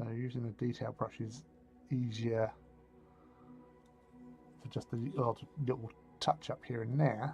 So using the detail brush is easier for just a odd little touch up here and there.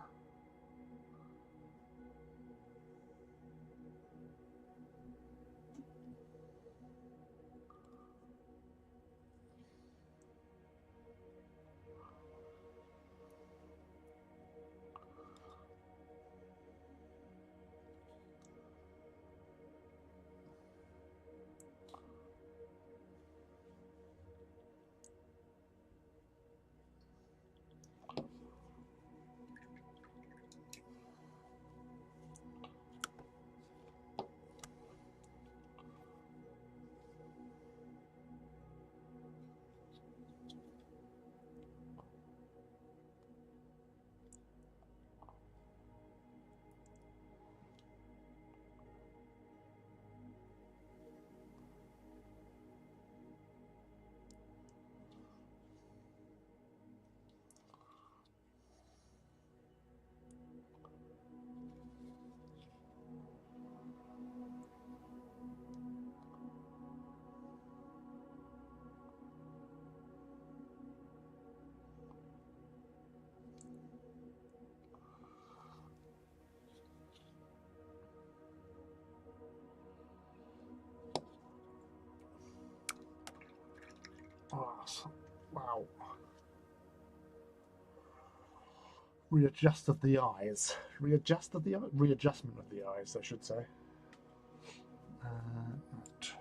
Oh, wow. Readjusted the eyes. Readjusted the readjustment of the eyes, I should say. Right.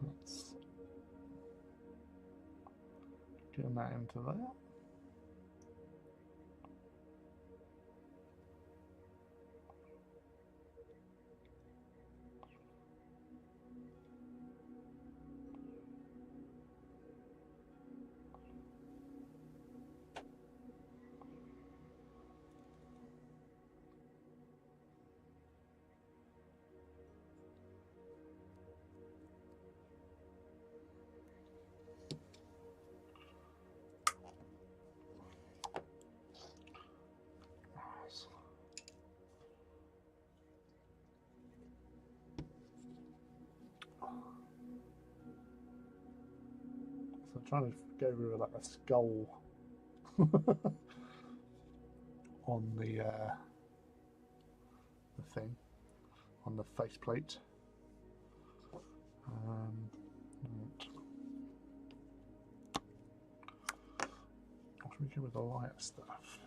Let's get that into there. So I'm trying to go with like a skull on the thing, on the faceplate. Right. What should we do with the lighter stuff?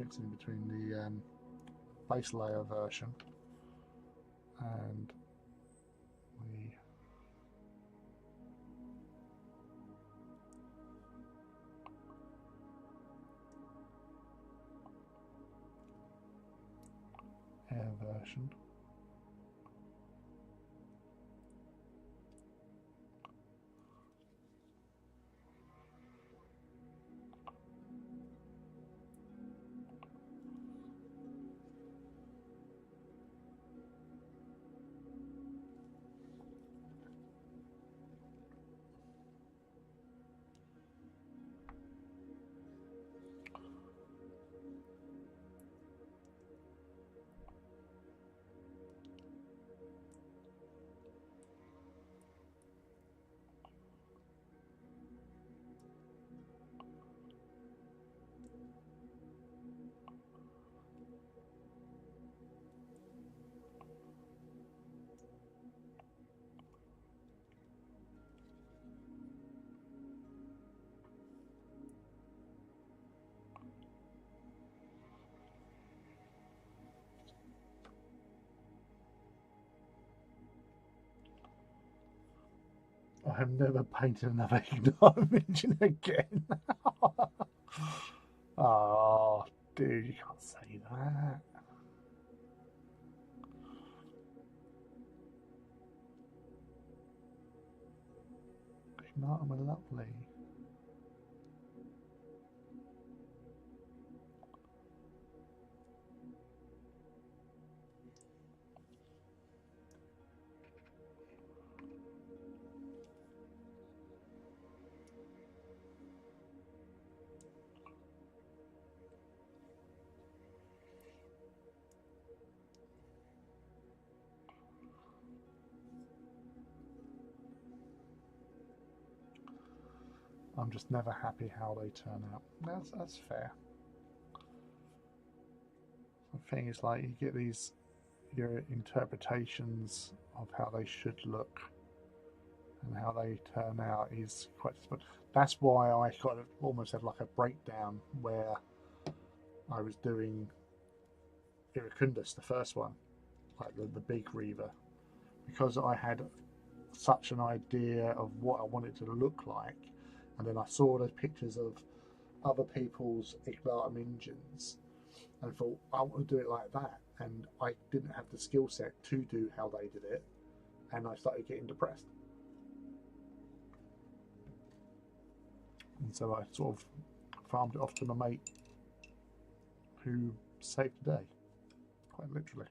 mixing between the base layer version and the air version. I'm never painting another Ignite engine again. Oh, dude, you can't say that. Ignite them are lovely. I'm just never happy how they turn out. That's fair. The thing is, like, you get these your interpretations of how they should look and how they turn out is quite. That's why I kind of almost had like a breakdown where I was doing Iracundus, the first one, like the big Reaver, because I had such an idea of what I wanted to look like, and then I saw those pictures of other people's Iglatum engines and thought I want to do it like that, and I didn't have the skill set to do how they did it, and I started getting depressed, and so I sort of farmed it off to my mate who saved the day, quite literally.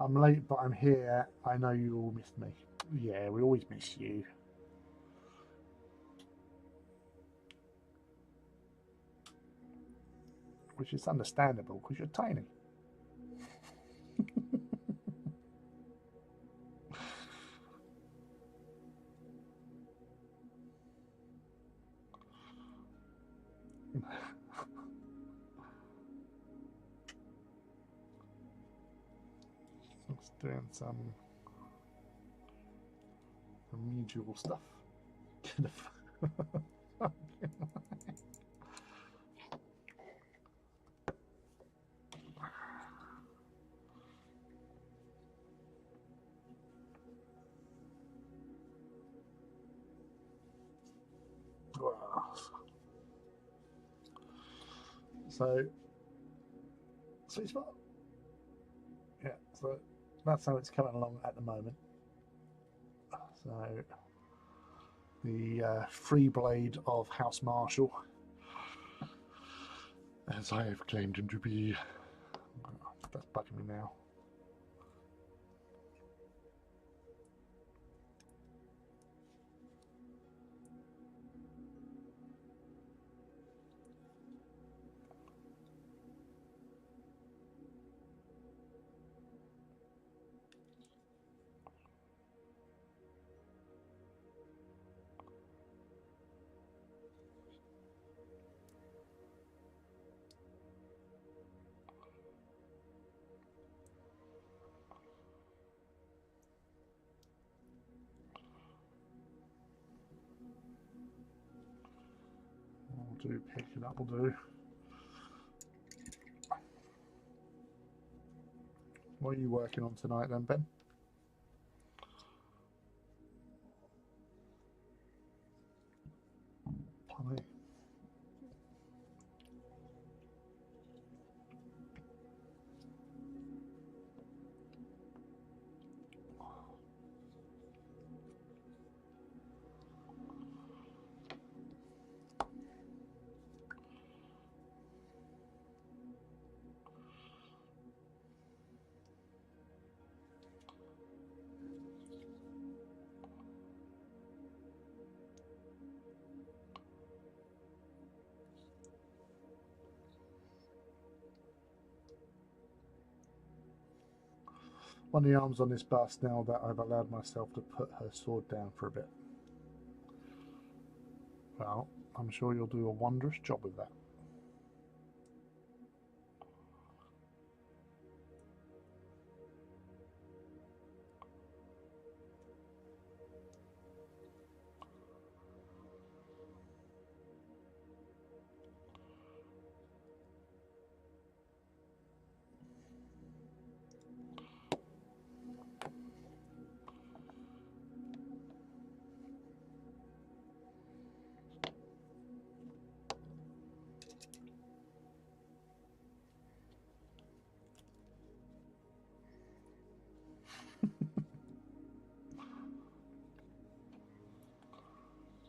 I'm late, but I'm here. I know you all missed me. Yeah, we always miss you. Which is understandable because you're tiny. Just doing some remedial stuff. So, sweet spot. Yeah, so that's how it's coming along at the moment. So, the free blade of House Marshall, as I have claimed him to be. That's bugging me now. We'll do pick it up, will do. What are you working on tonight then, Ben? Plenty. On the arms on this bust now that I've allowed myself to put her sword down for a bit. Well, I'm sure you'll do a wondrous job with that.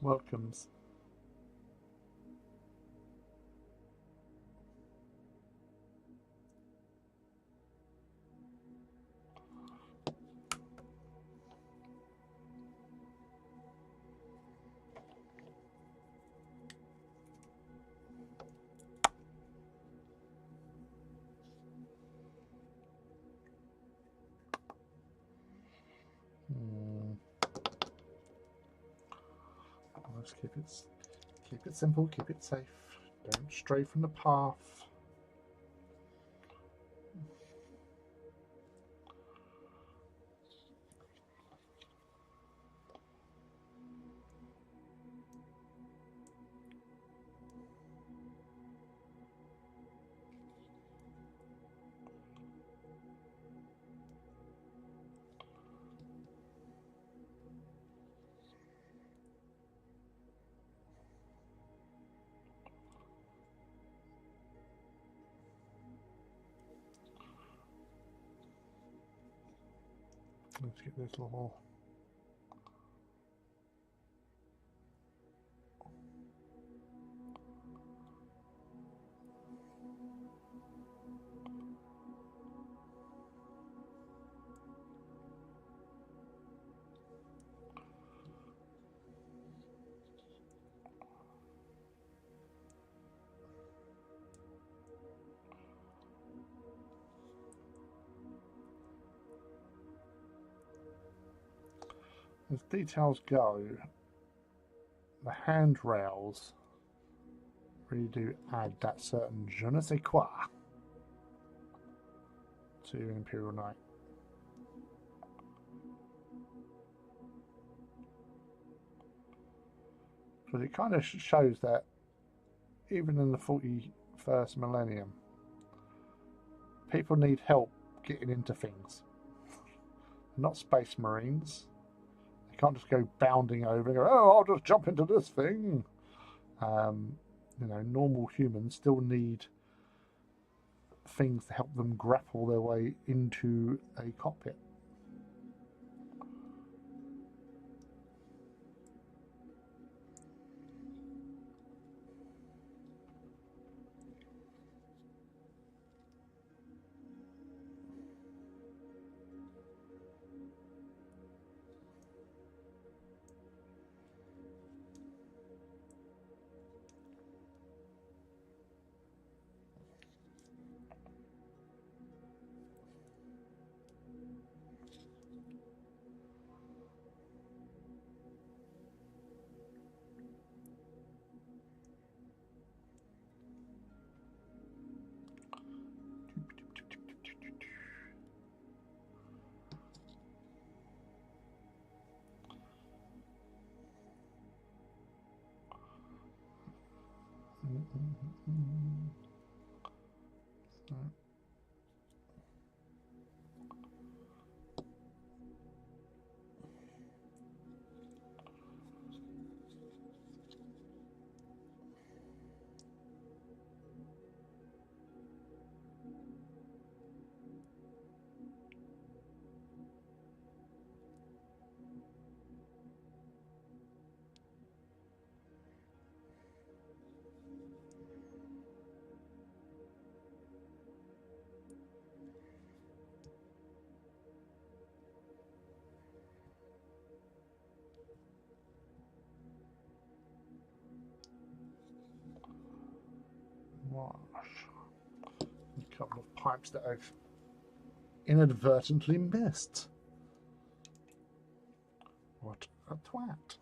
Welcomes. Let's keep it simple, keep it safe. Don't stray from the path. Let's get this little as details go, the handrails really do add that certain je ne sais quoi to Imperial Knight. Because it kind of shows that even in the 41st millennium, people need help getting into things. They're not space marines. They can't just go bounding over and go, oh, I'll just jump into this thing. You know, normal humans still need things to help them grapple their way into a cockpit. A couple of pipes that I've inadvertently missed. What a twat.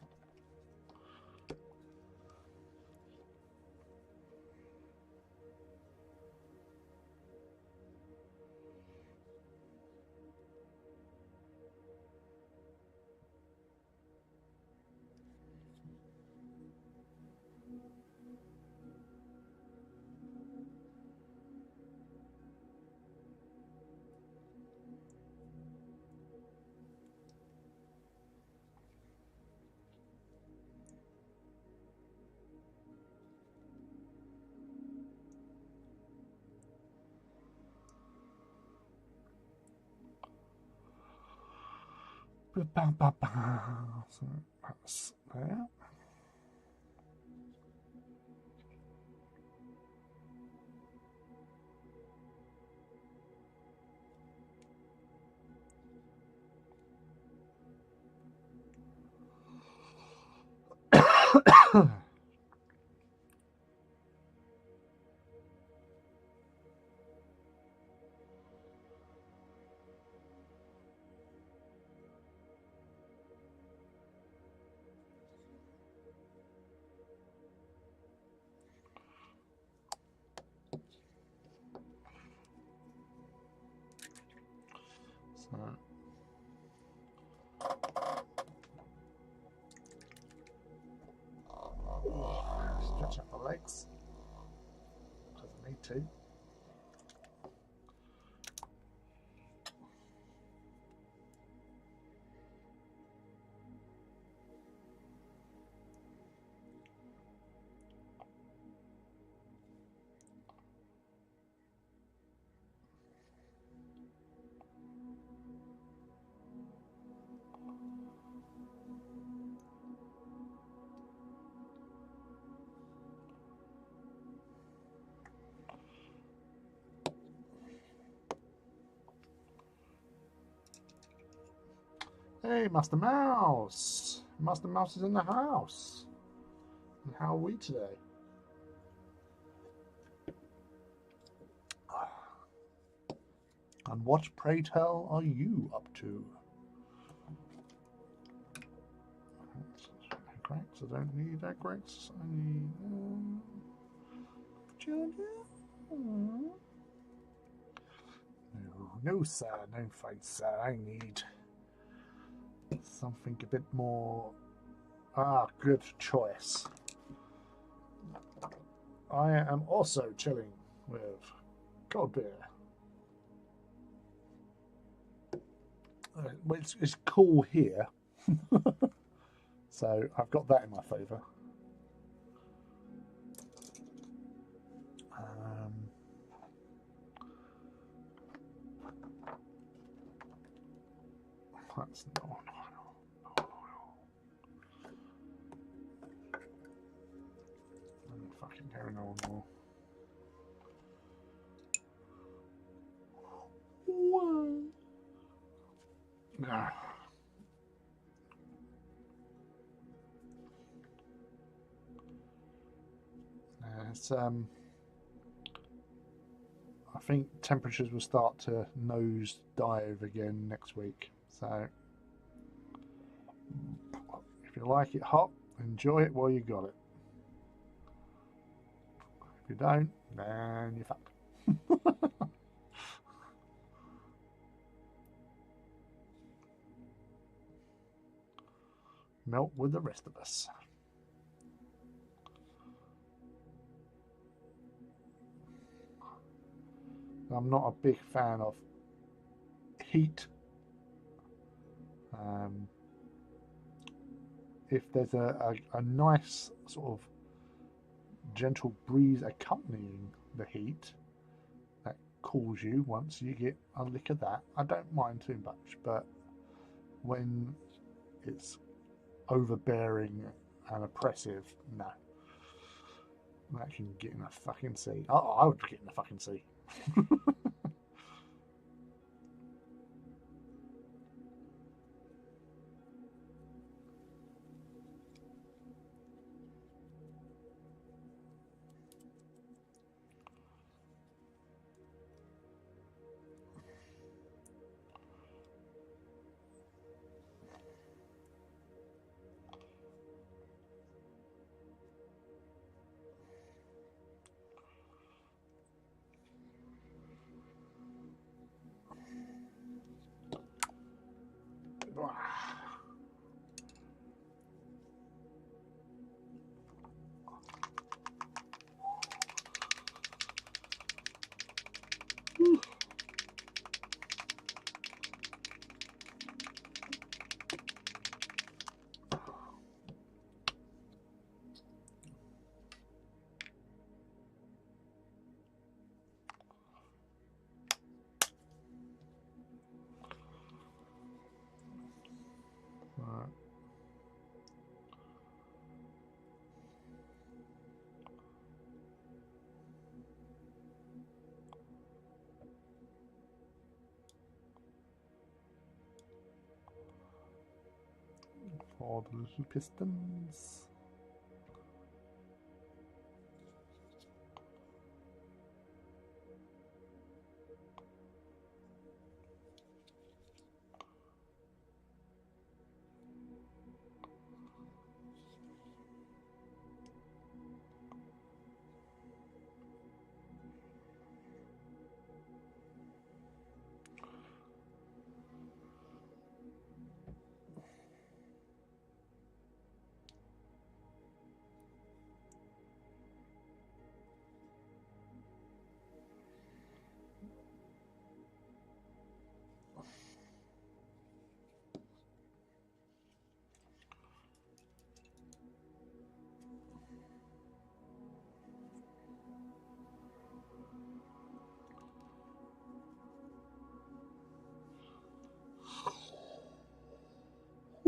So that's there. Stretch out the legs. Doesn't need to. Hey, Master Mouse! Master Mouse is in the house. And how are we today? And what, pray tell, are you up to? I don't need Agrex. I need no, no, sir, no thanks, sir. I need something a bit more. Ah, good choice. I am also chilling with cold beer. It's cool here, so I've got that in my favour. That's not. I'm fucking going on more. Nah. It's I think temperatures will start to nose dive again next week. So if you like it hot, enjoy it while you got it. If you don't, then you're fucked. Melt with the rest of us. I'm not a big fan of heat. If there's a nice sort of gentle breeze accompanying the heat that cools you once you get a lick of that, I don't mind too much. But when it's overbearing and oppressive, no. That can get in a fucking sea. Oh, I would get in a fucking sea. Right. For the little pistons.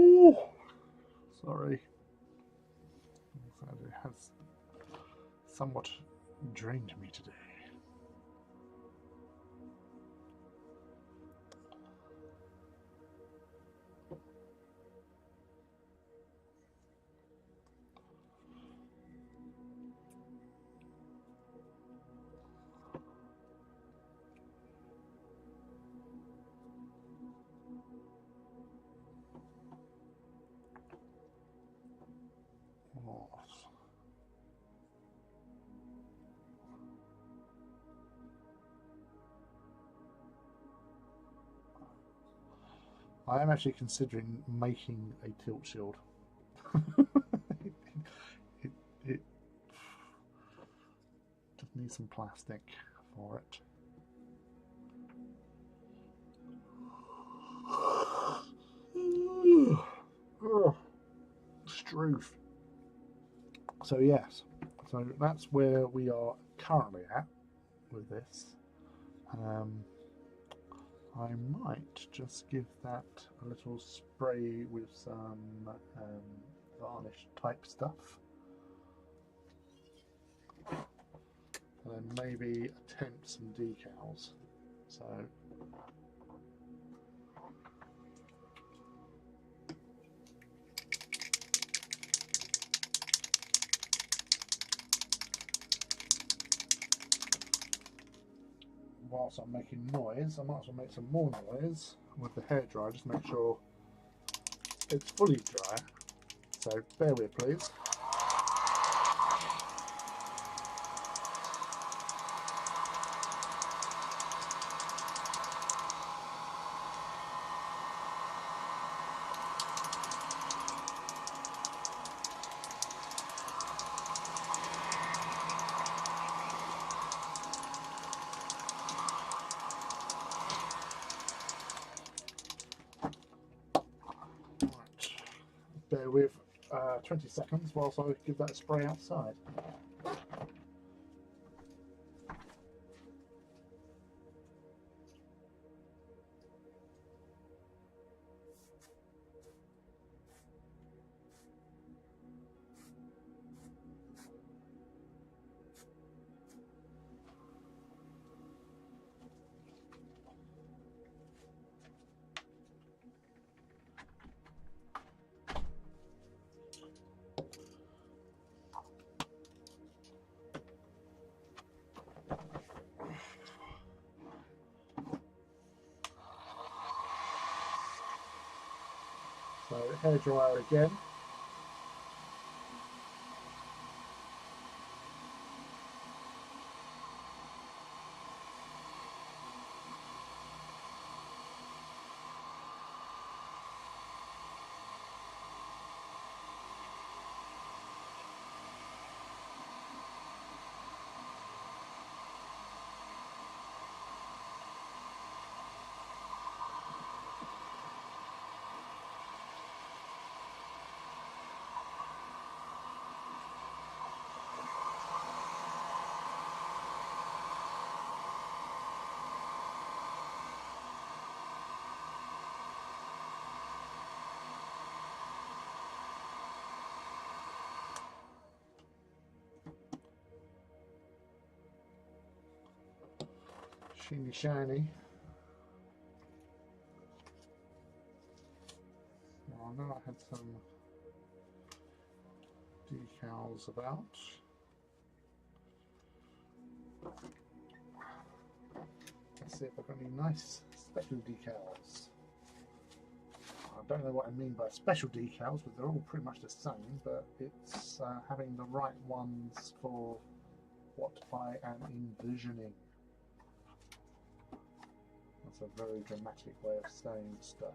Ooh, sorry. It has somewhat drained me today. course. I am actually considering making a tilt shield. it just needs some plastic for it. Oh, Struth. So yes, so that's where we are currently at with this. I might just give that a little spray with some varnish type stuff, and then maybe attempt some decals. So whilst I'm making noise, I might as well make some more noise with the hairdryer, just make sure it's fully dry. So bear with, please. Bear with 20 seconds whilst I give that a spray outside. So hairdryer again. Shiny, shiny. Well, I know I had some decals about. Let's see if I've got any nice special decals. I don't know what I mean by special decals, but they're all pretty much the same, but it's having the right ones for what I am envisioning. That's a very dramatic way of saying stuff.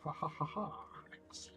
Ha ha ha ha. Excellent.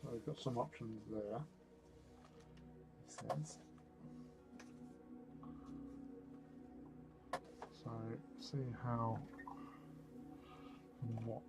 So we've got some options there. It says. So see how and what.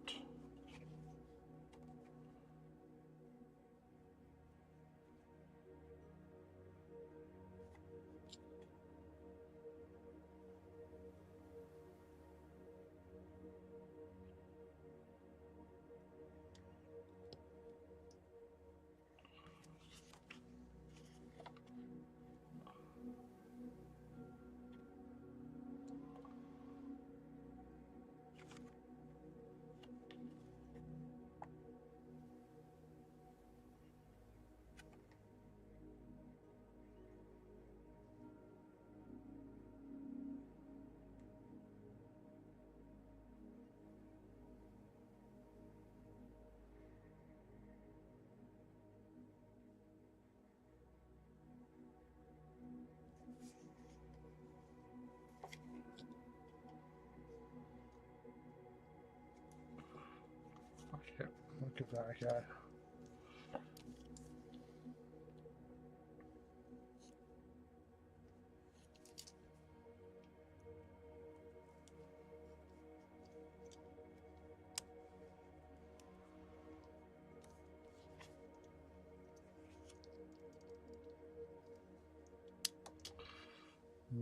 Okay, we'll give that a go.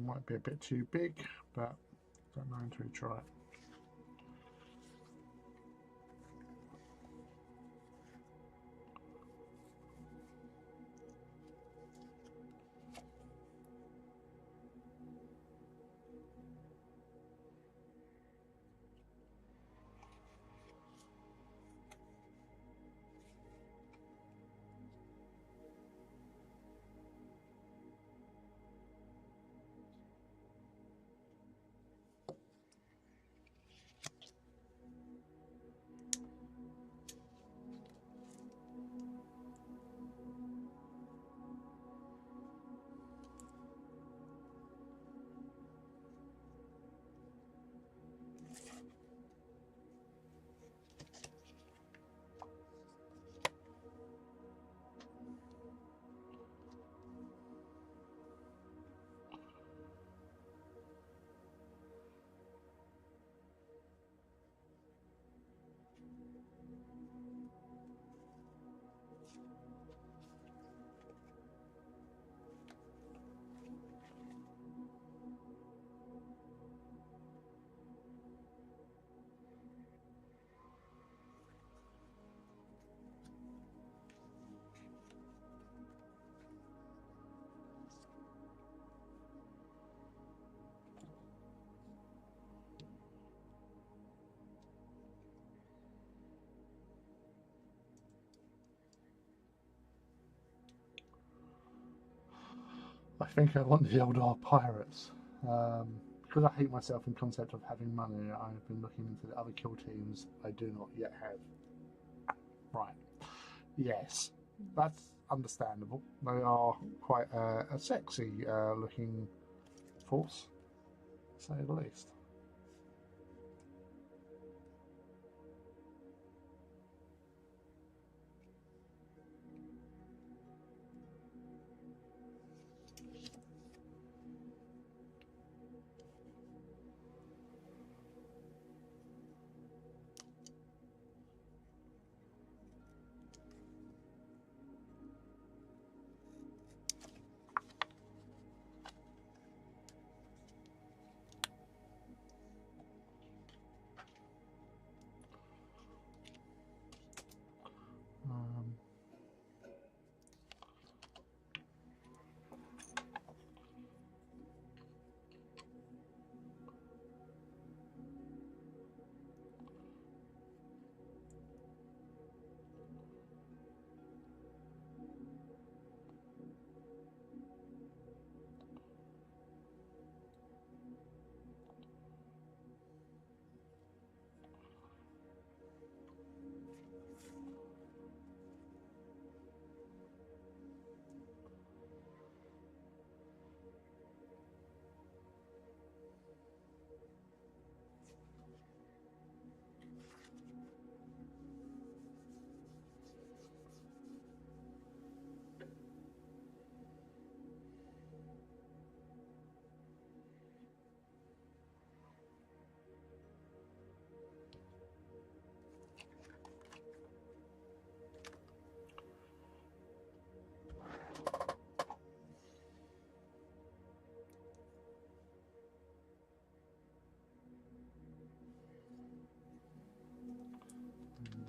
Might be a bit too big, but don't know until we try it. I think I want the Eldar Pirates. Because I hate myself in concept of having money, I've been looking into the other kill teams I do not yet have. Right. Yes, that's understandable. They are quite a sexy looking force, to say the least.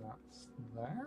that's there.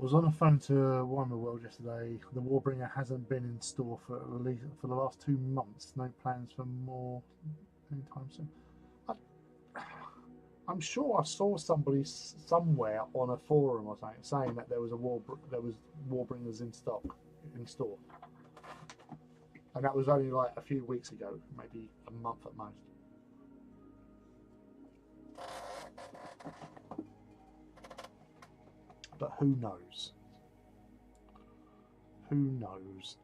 Was on the phone to Warhammer World yesterday. The Warbringer hasn't been in store for release for the last 2 months. No plans for more anytime soon. I'm sure I saw somebody somewhere on a forum or something saying that there was Warbringers in stock in store, and that was only like a few weeks ago, maybe a month at most. But who knows? Who knows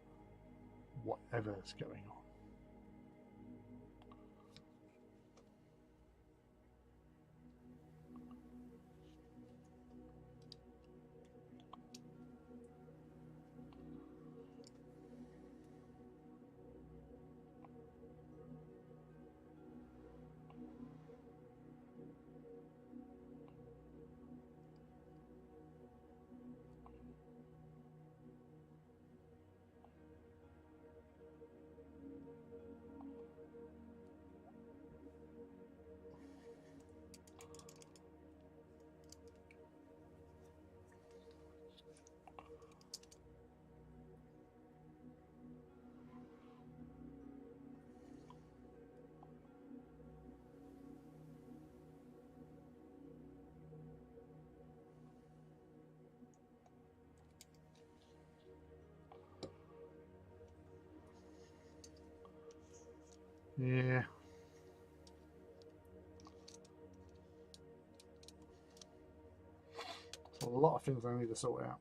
whatever's going on? Yeah. So a lot of things I need to sort out.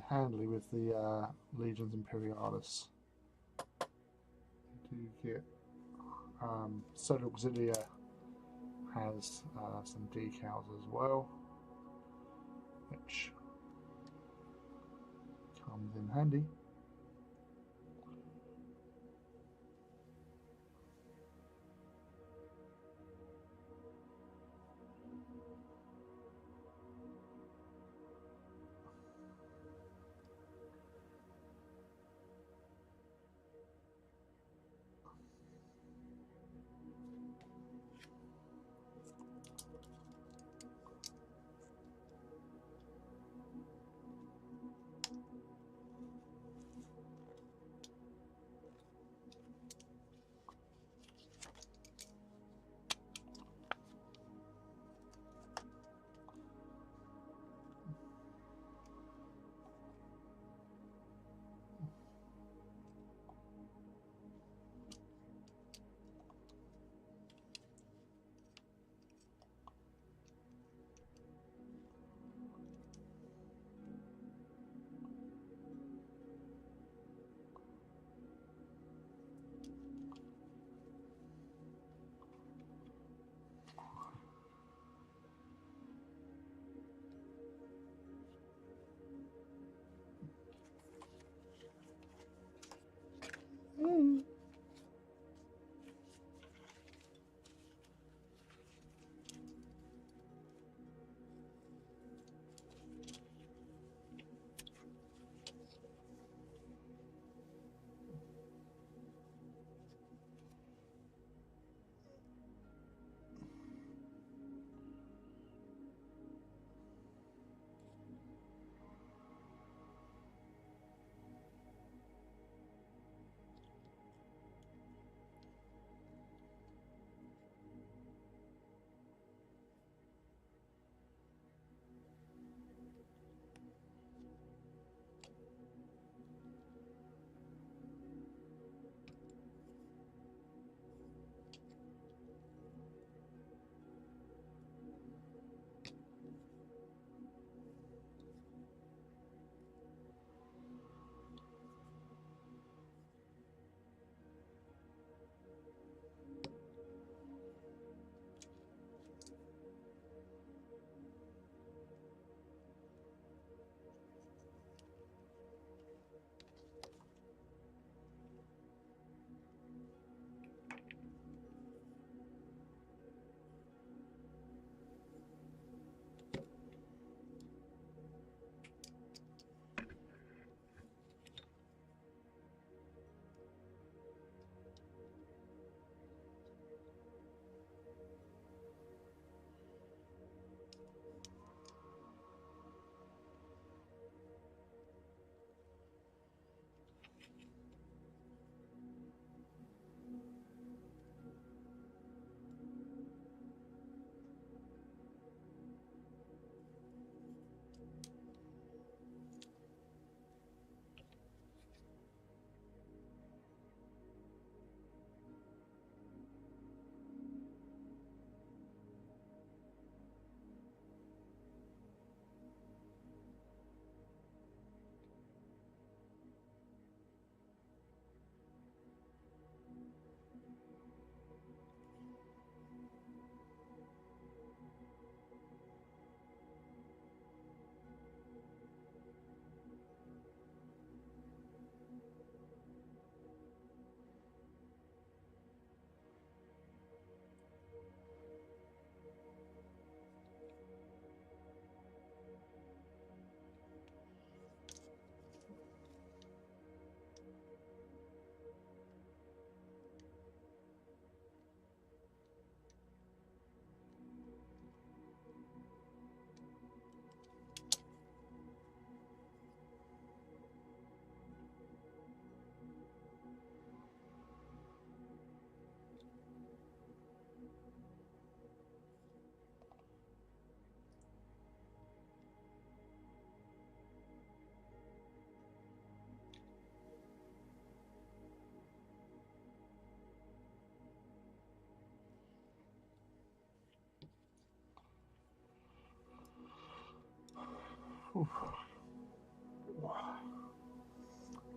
handily with the Legions Imperialis. You do get Solar Auxilia has some decals as well, which comes in handy.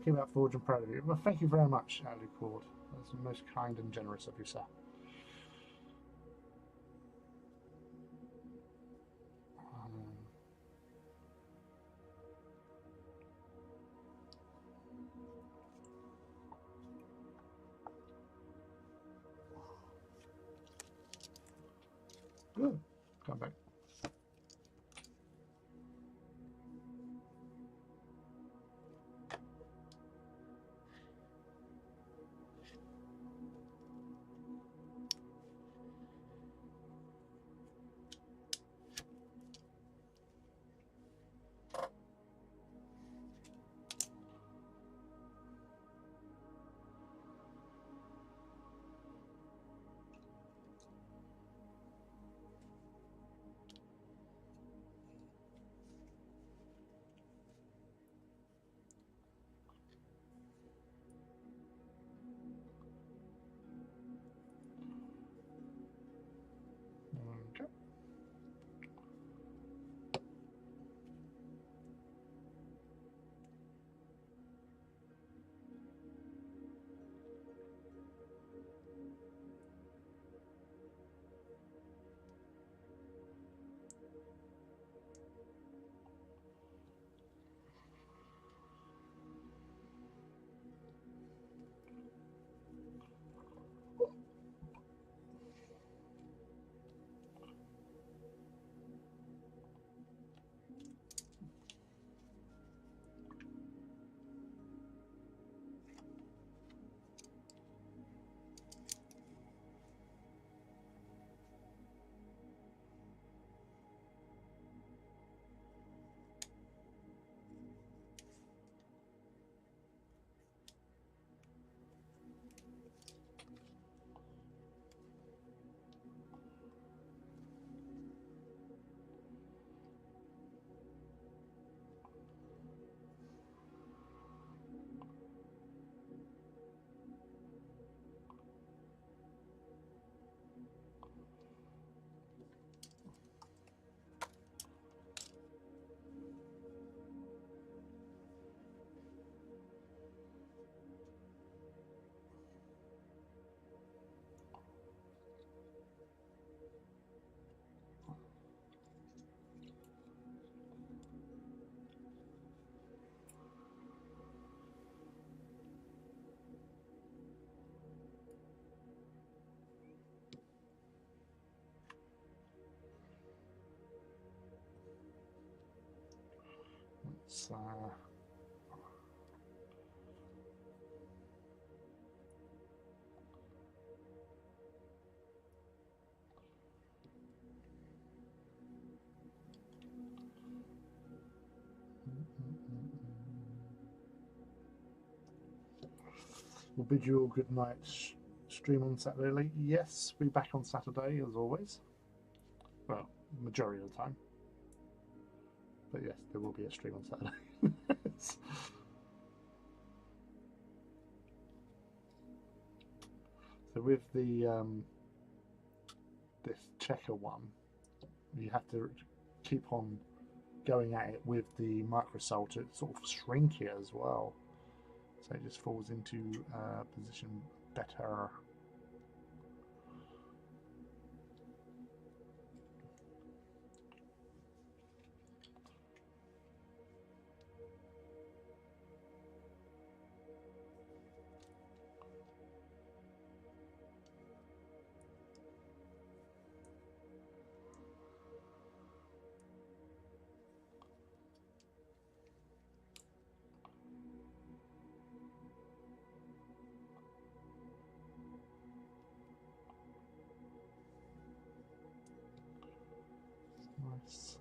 Keep up, Forge, and proud of you. Well, thank you very much, Alucord. That's most kind and generous of you, sir. Good. Come back. Okay. Let's we'll bid you all good night. Stream on Saturday. Yes, we'll be back on Saturday as always. Well, majority of the time. But yes, there will be a stream on Saturday. So with the this checker one, you have to keep on going at it with the microsol to sort of shrink it as well, so it just falls into position better. Nice.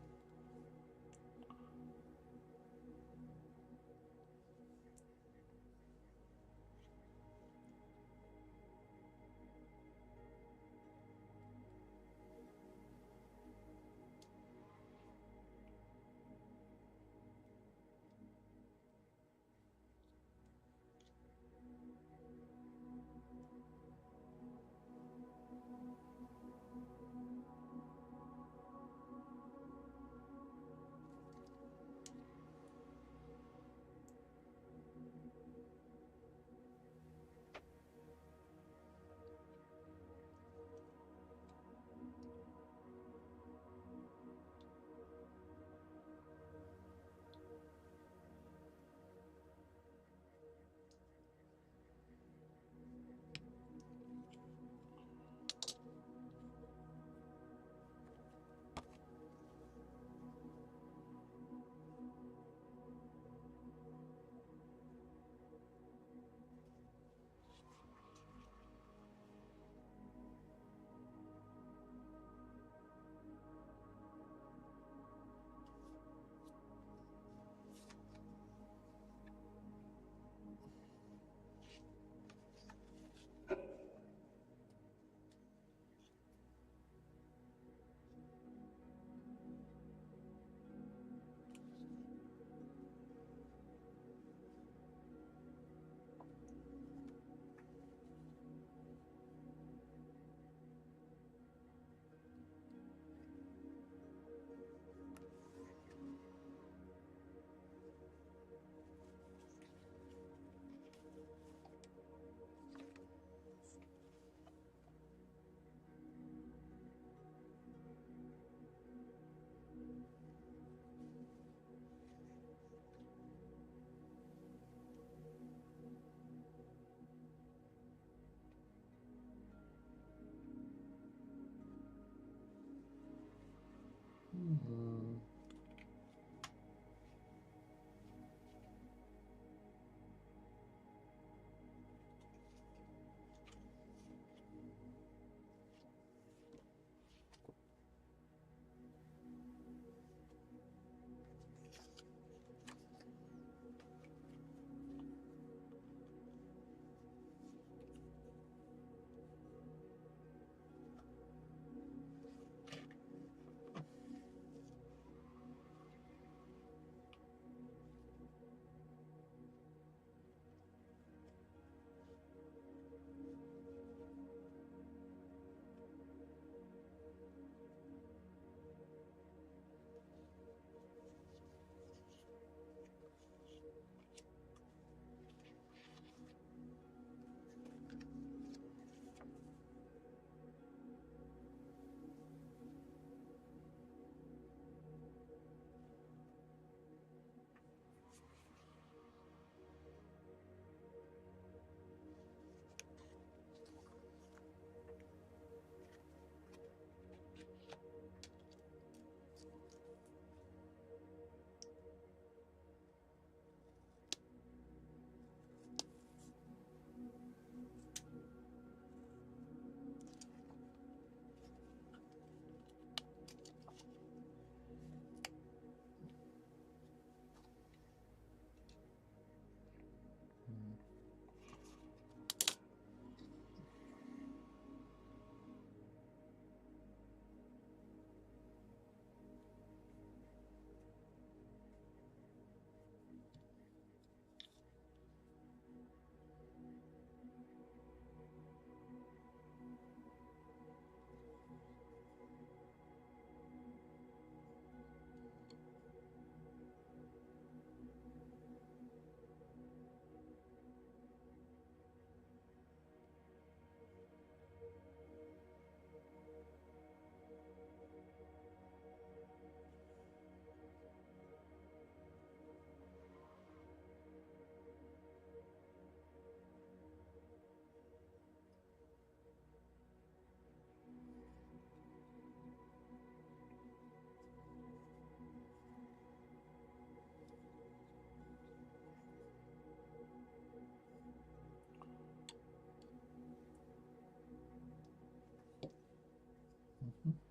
Mm.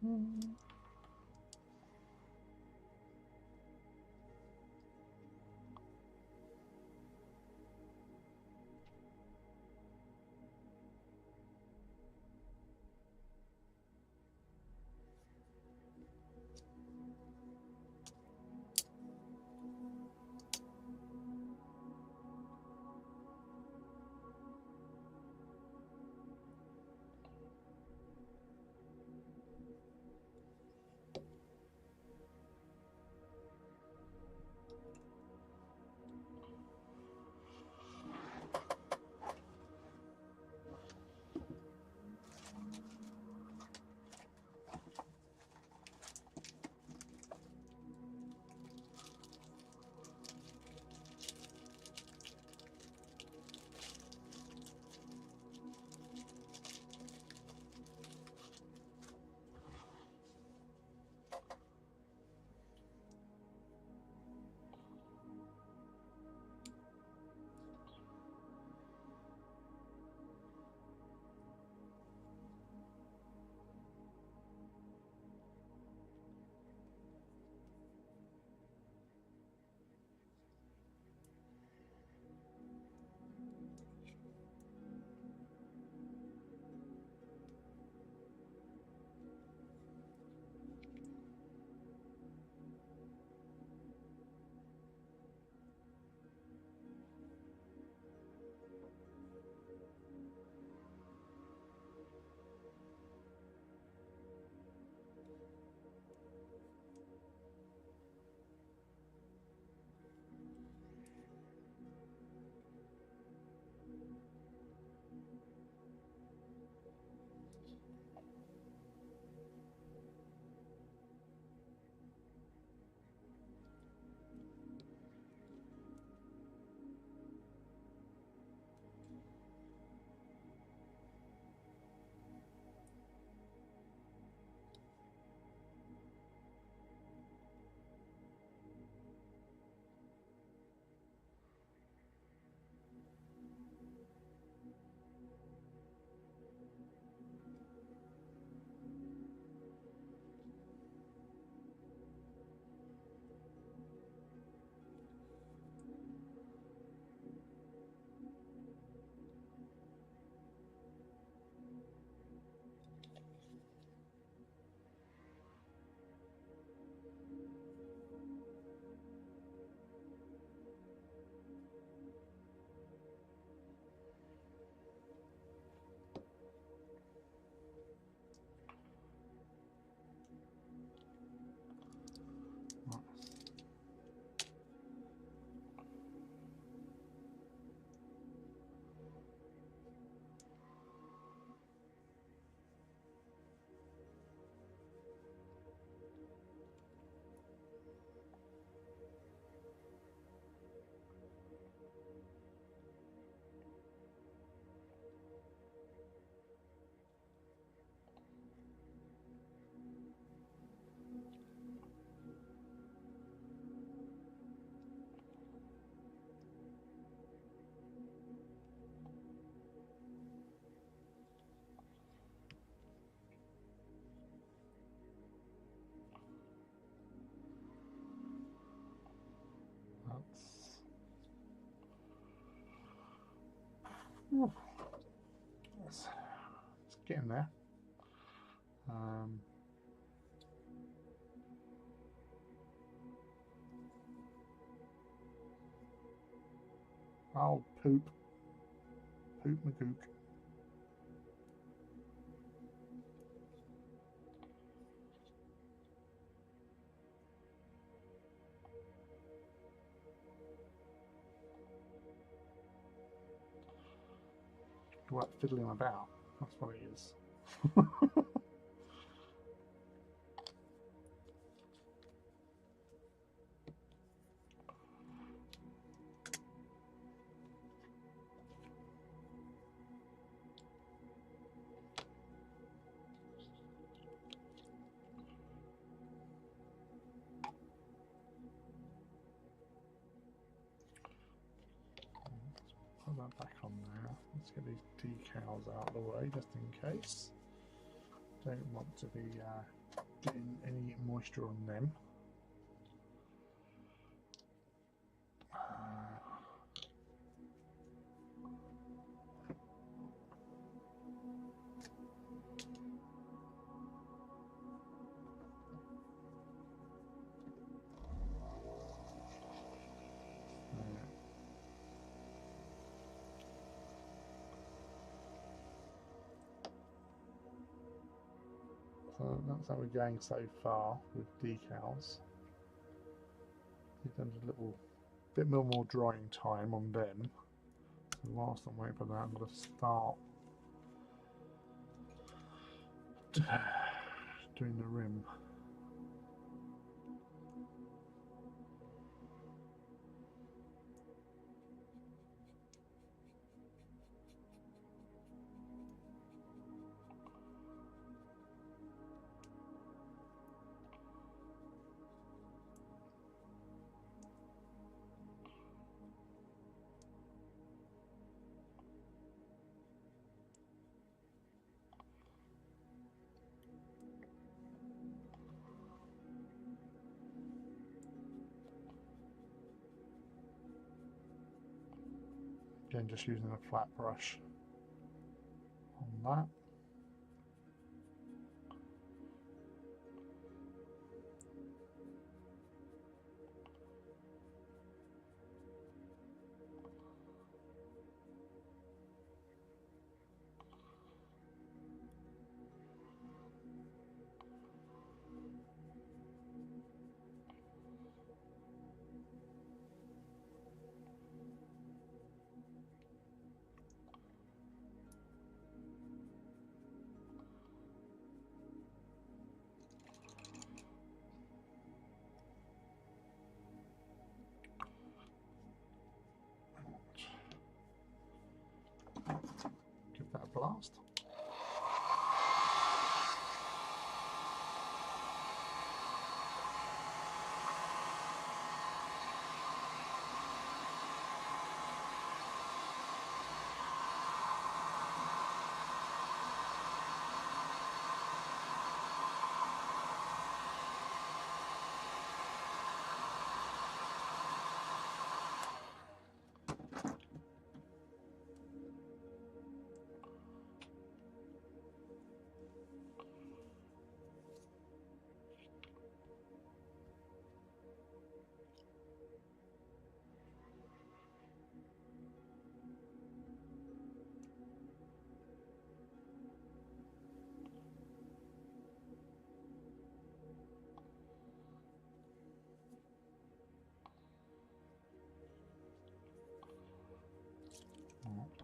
Mm. Ooh, it's getting there. Oh, poop. Poop McGook. What, fiddling about? That's what it is. Put that back on there. Let's get these decals out of the way just in case. Don't want to be getting any moisture on them. So that's how we're going so far with decals. We've done a little bit more drying time on them. So whilst I'm waiting for that, I'm going to start doing the rim. Again, just using a flat brush on that. Give that a blast.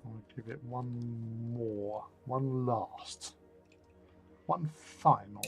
I'll give it one more, one last, one final.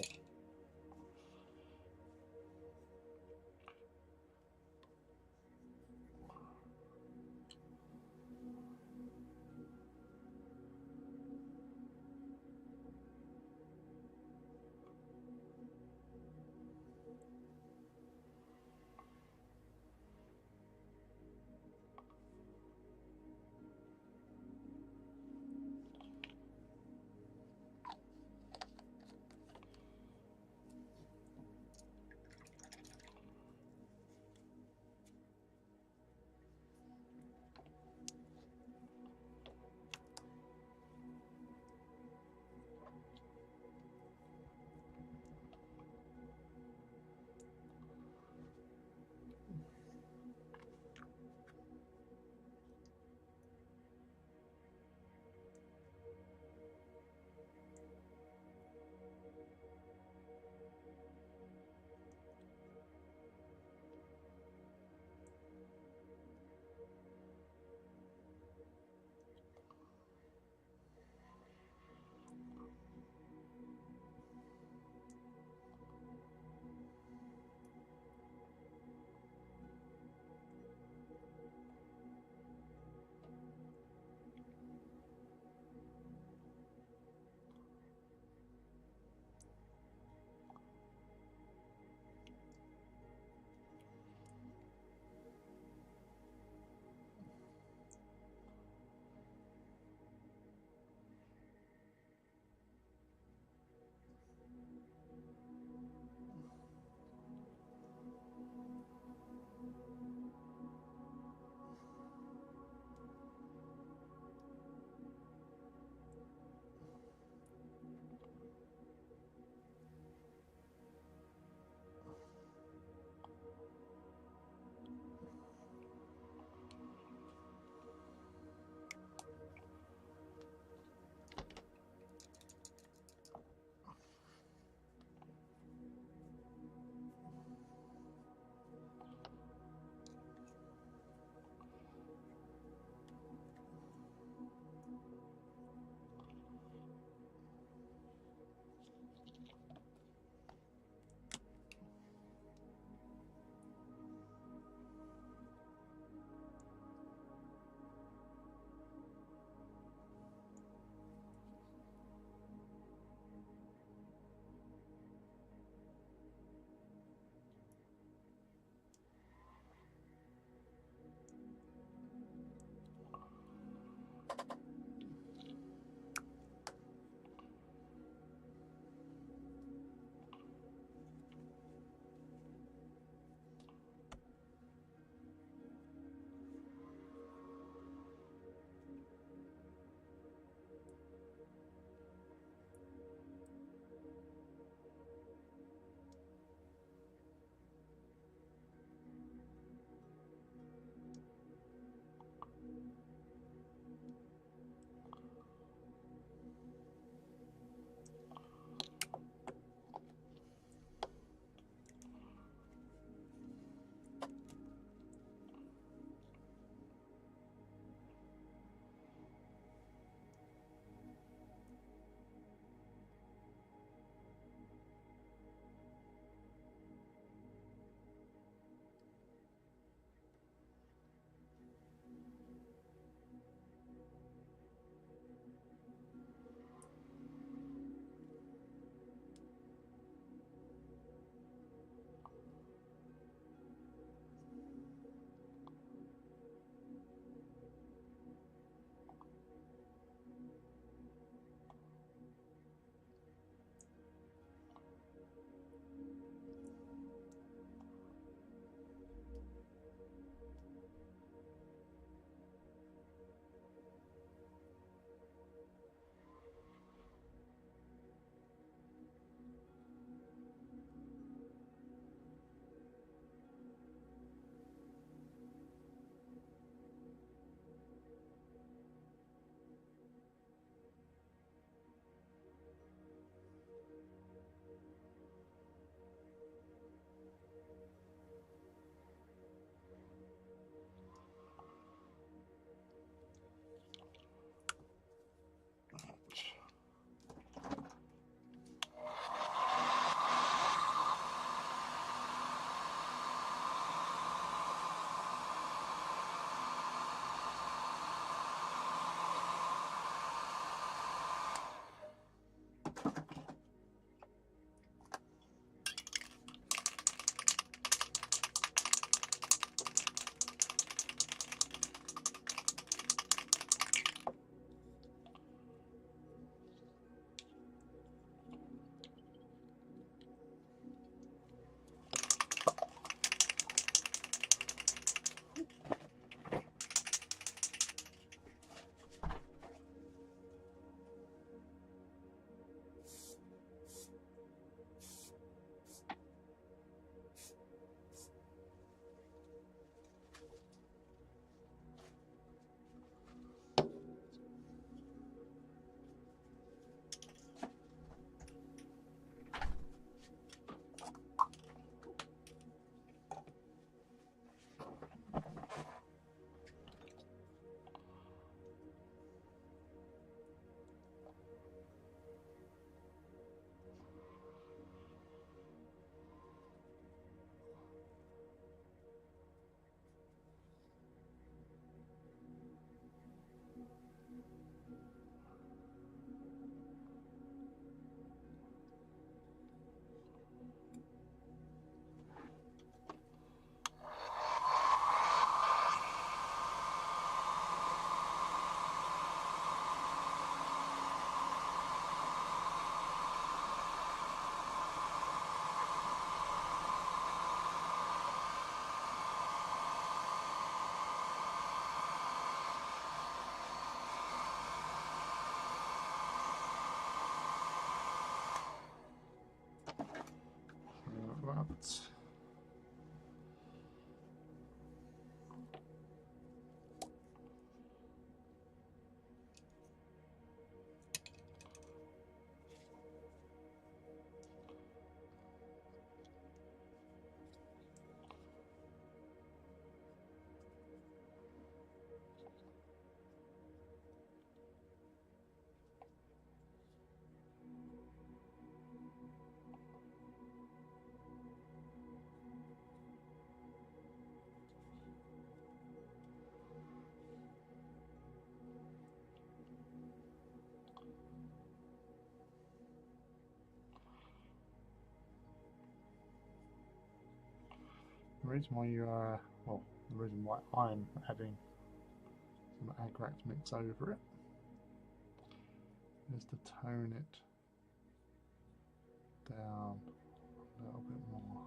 But the reason why you are, well, the reason why I'm adding some Agrax mix over it is to tone it down a little bit more.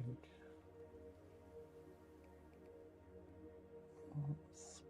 I think let's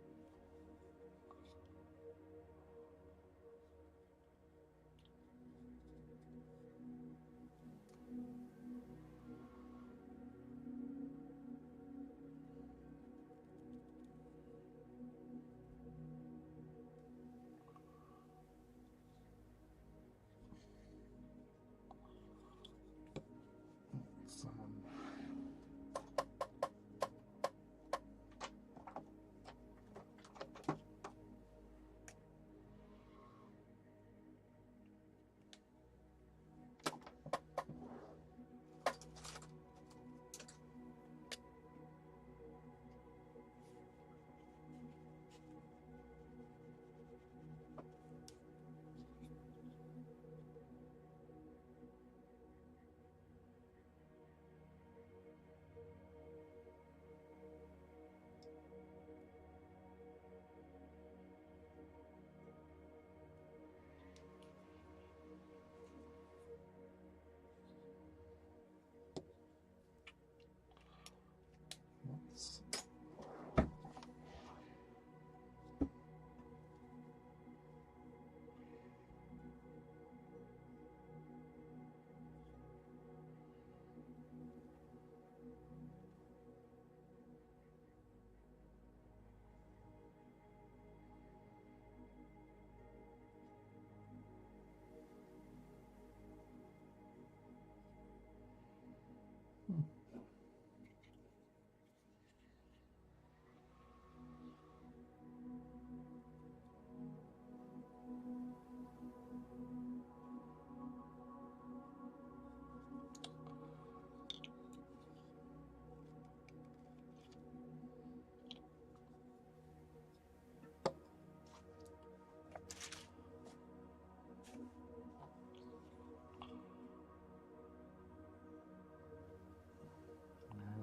Hmm.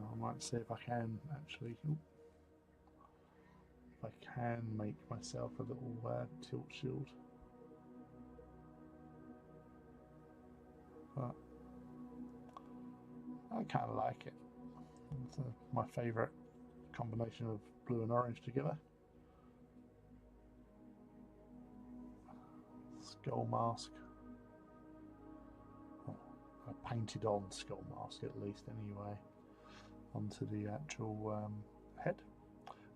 I might see if I can actually. If I can make myself a little tilt shield. But I kind of like it. It's my favourite combination of blue and orange together. Skull mask. A painted on skull mask at least anyway. Onto the actual head.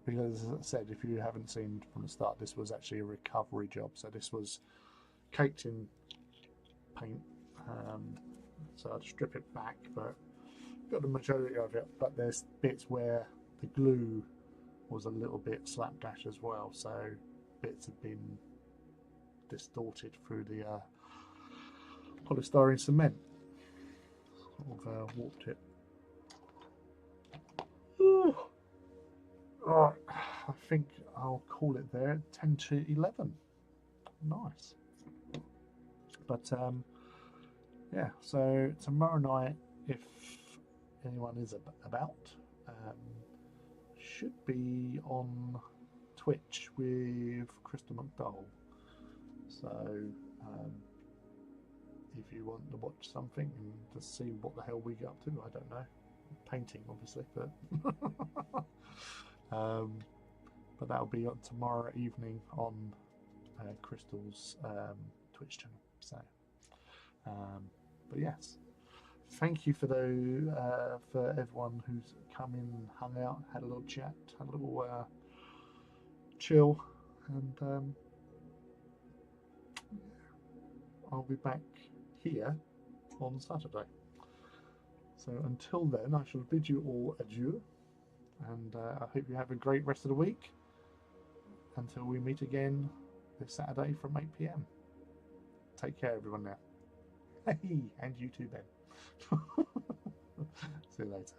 Because as I said, if you haven't seen from the start, this was actually a recovery job. So this was caked in paint. So I'd strip it back, but got the majority of it. But there's bits where the glue was a little bit slapdash as well. So bits have been distorted through the polystyrene cement. Sort of warped it. Right, I think I'll call it there. 10 to 11. Nice. But yeah, so tomorrow night, if anyone is about, should be on Twitch with Crystal McDowell. So if you want to watch something and just see what the hell we get up to, I don't know. Painting, obviously, but but that'll be on tomorrow evening on Crystal's Twitch channel. So, but yes, thank you for everyone who's come in, hung out, had a little chat, had a little chill, and I'll be back here on Saturday. So until then, I shall bid you all adieu, and I hope you have a great rest of the week until we meet again this Saturday from 8 PM. Take care, everyone, now. Hey, and you too, Ben. See you later.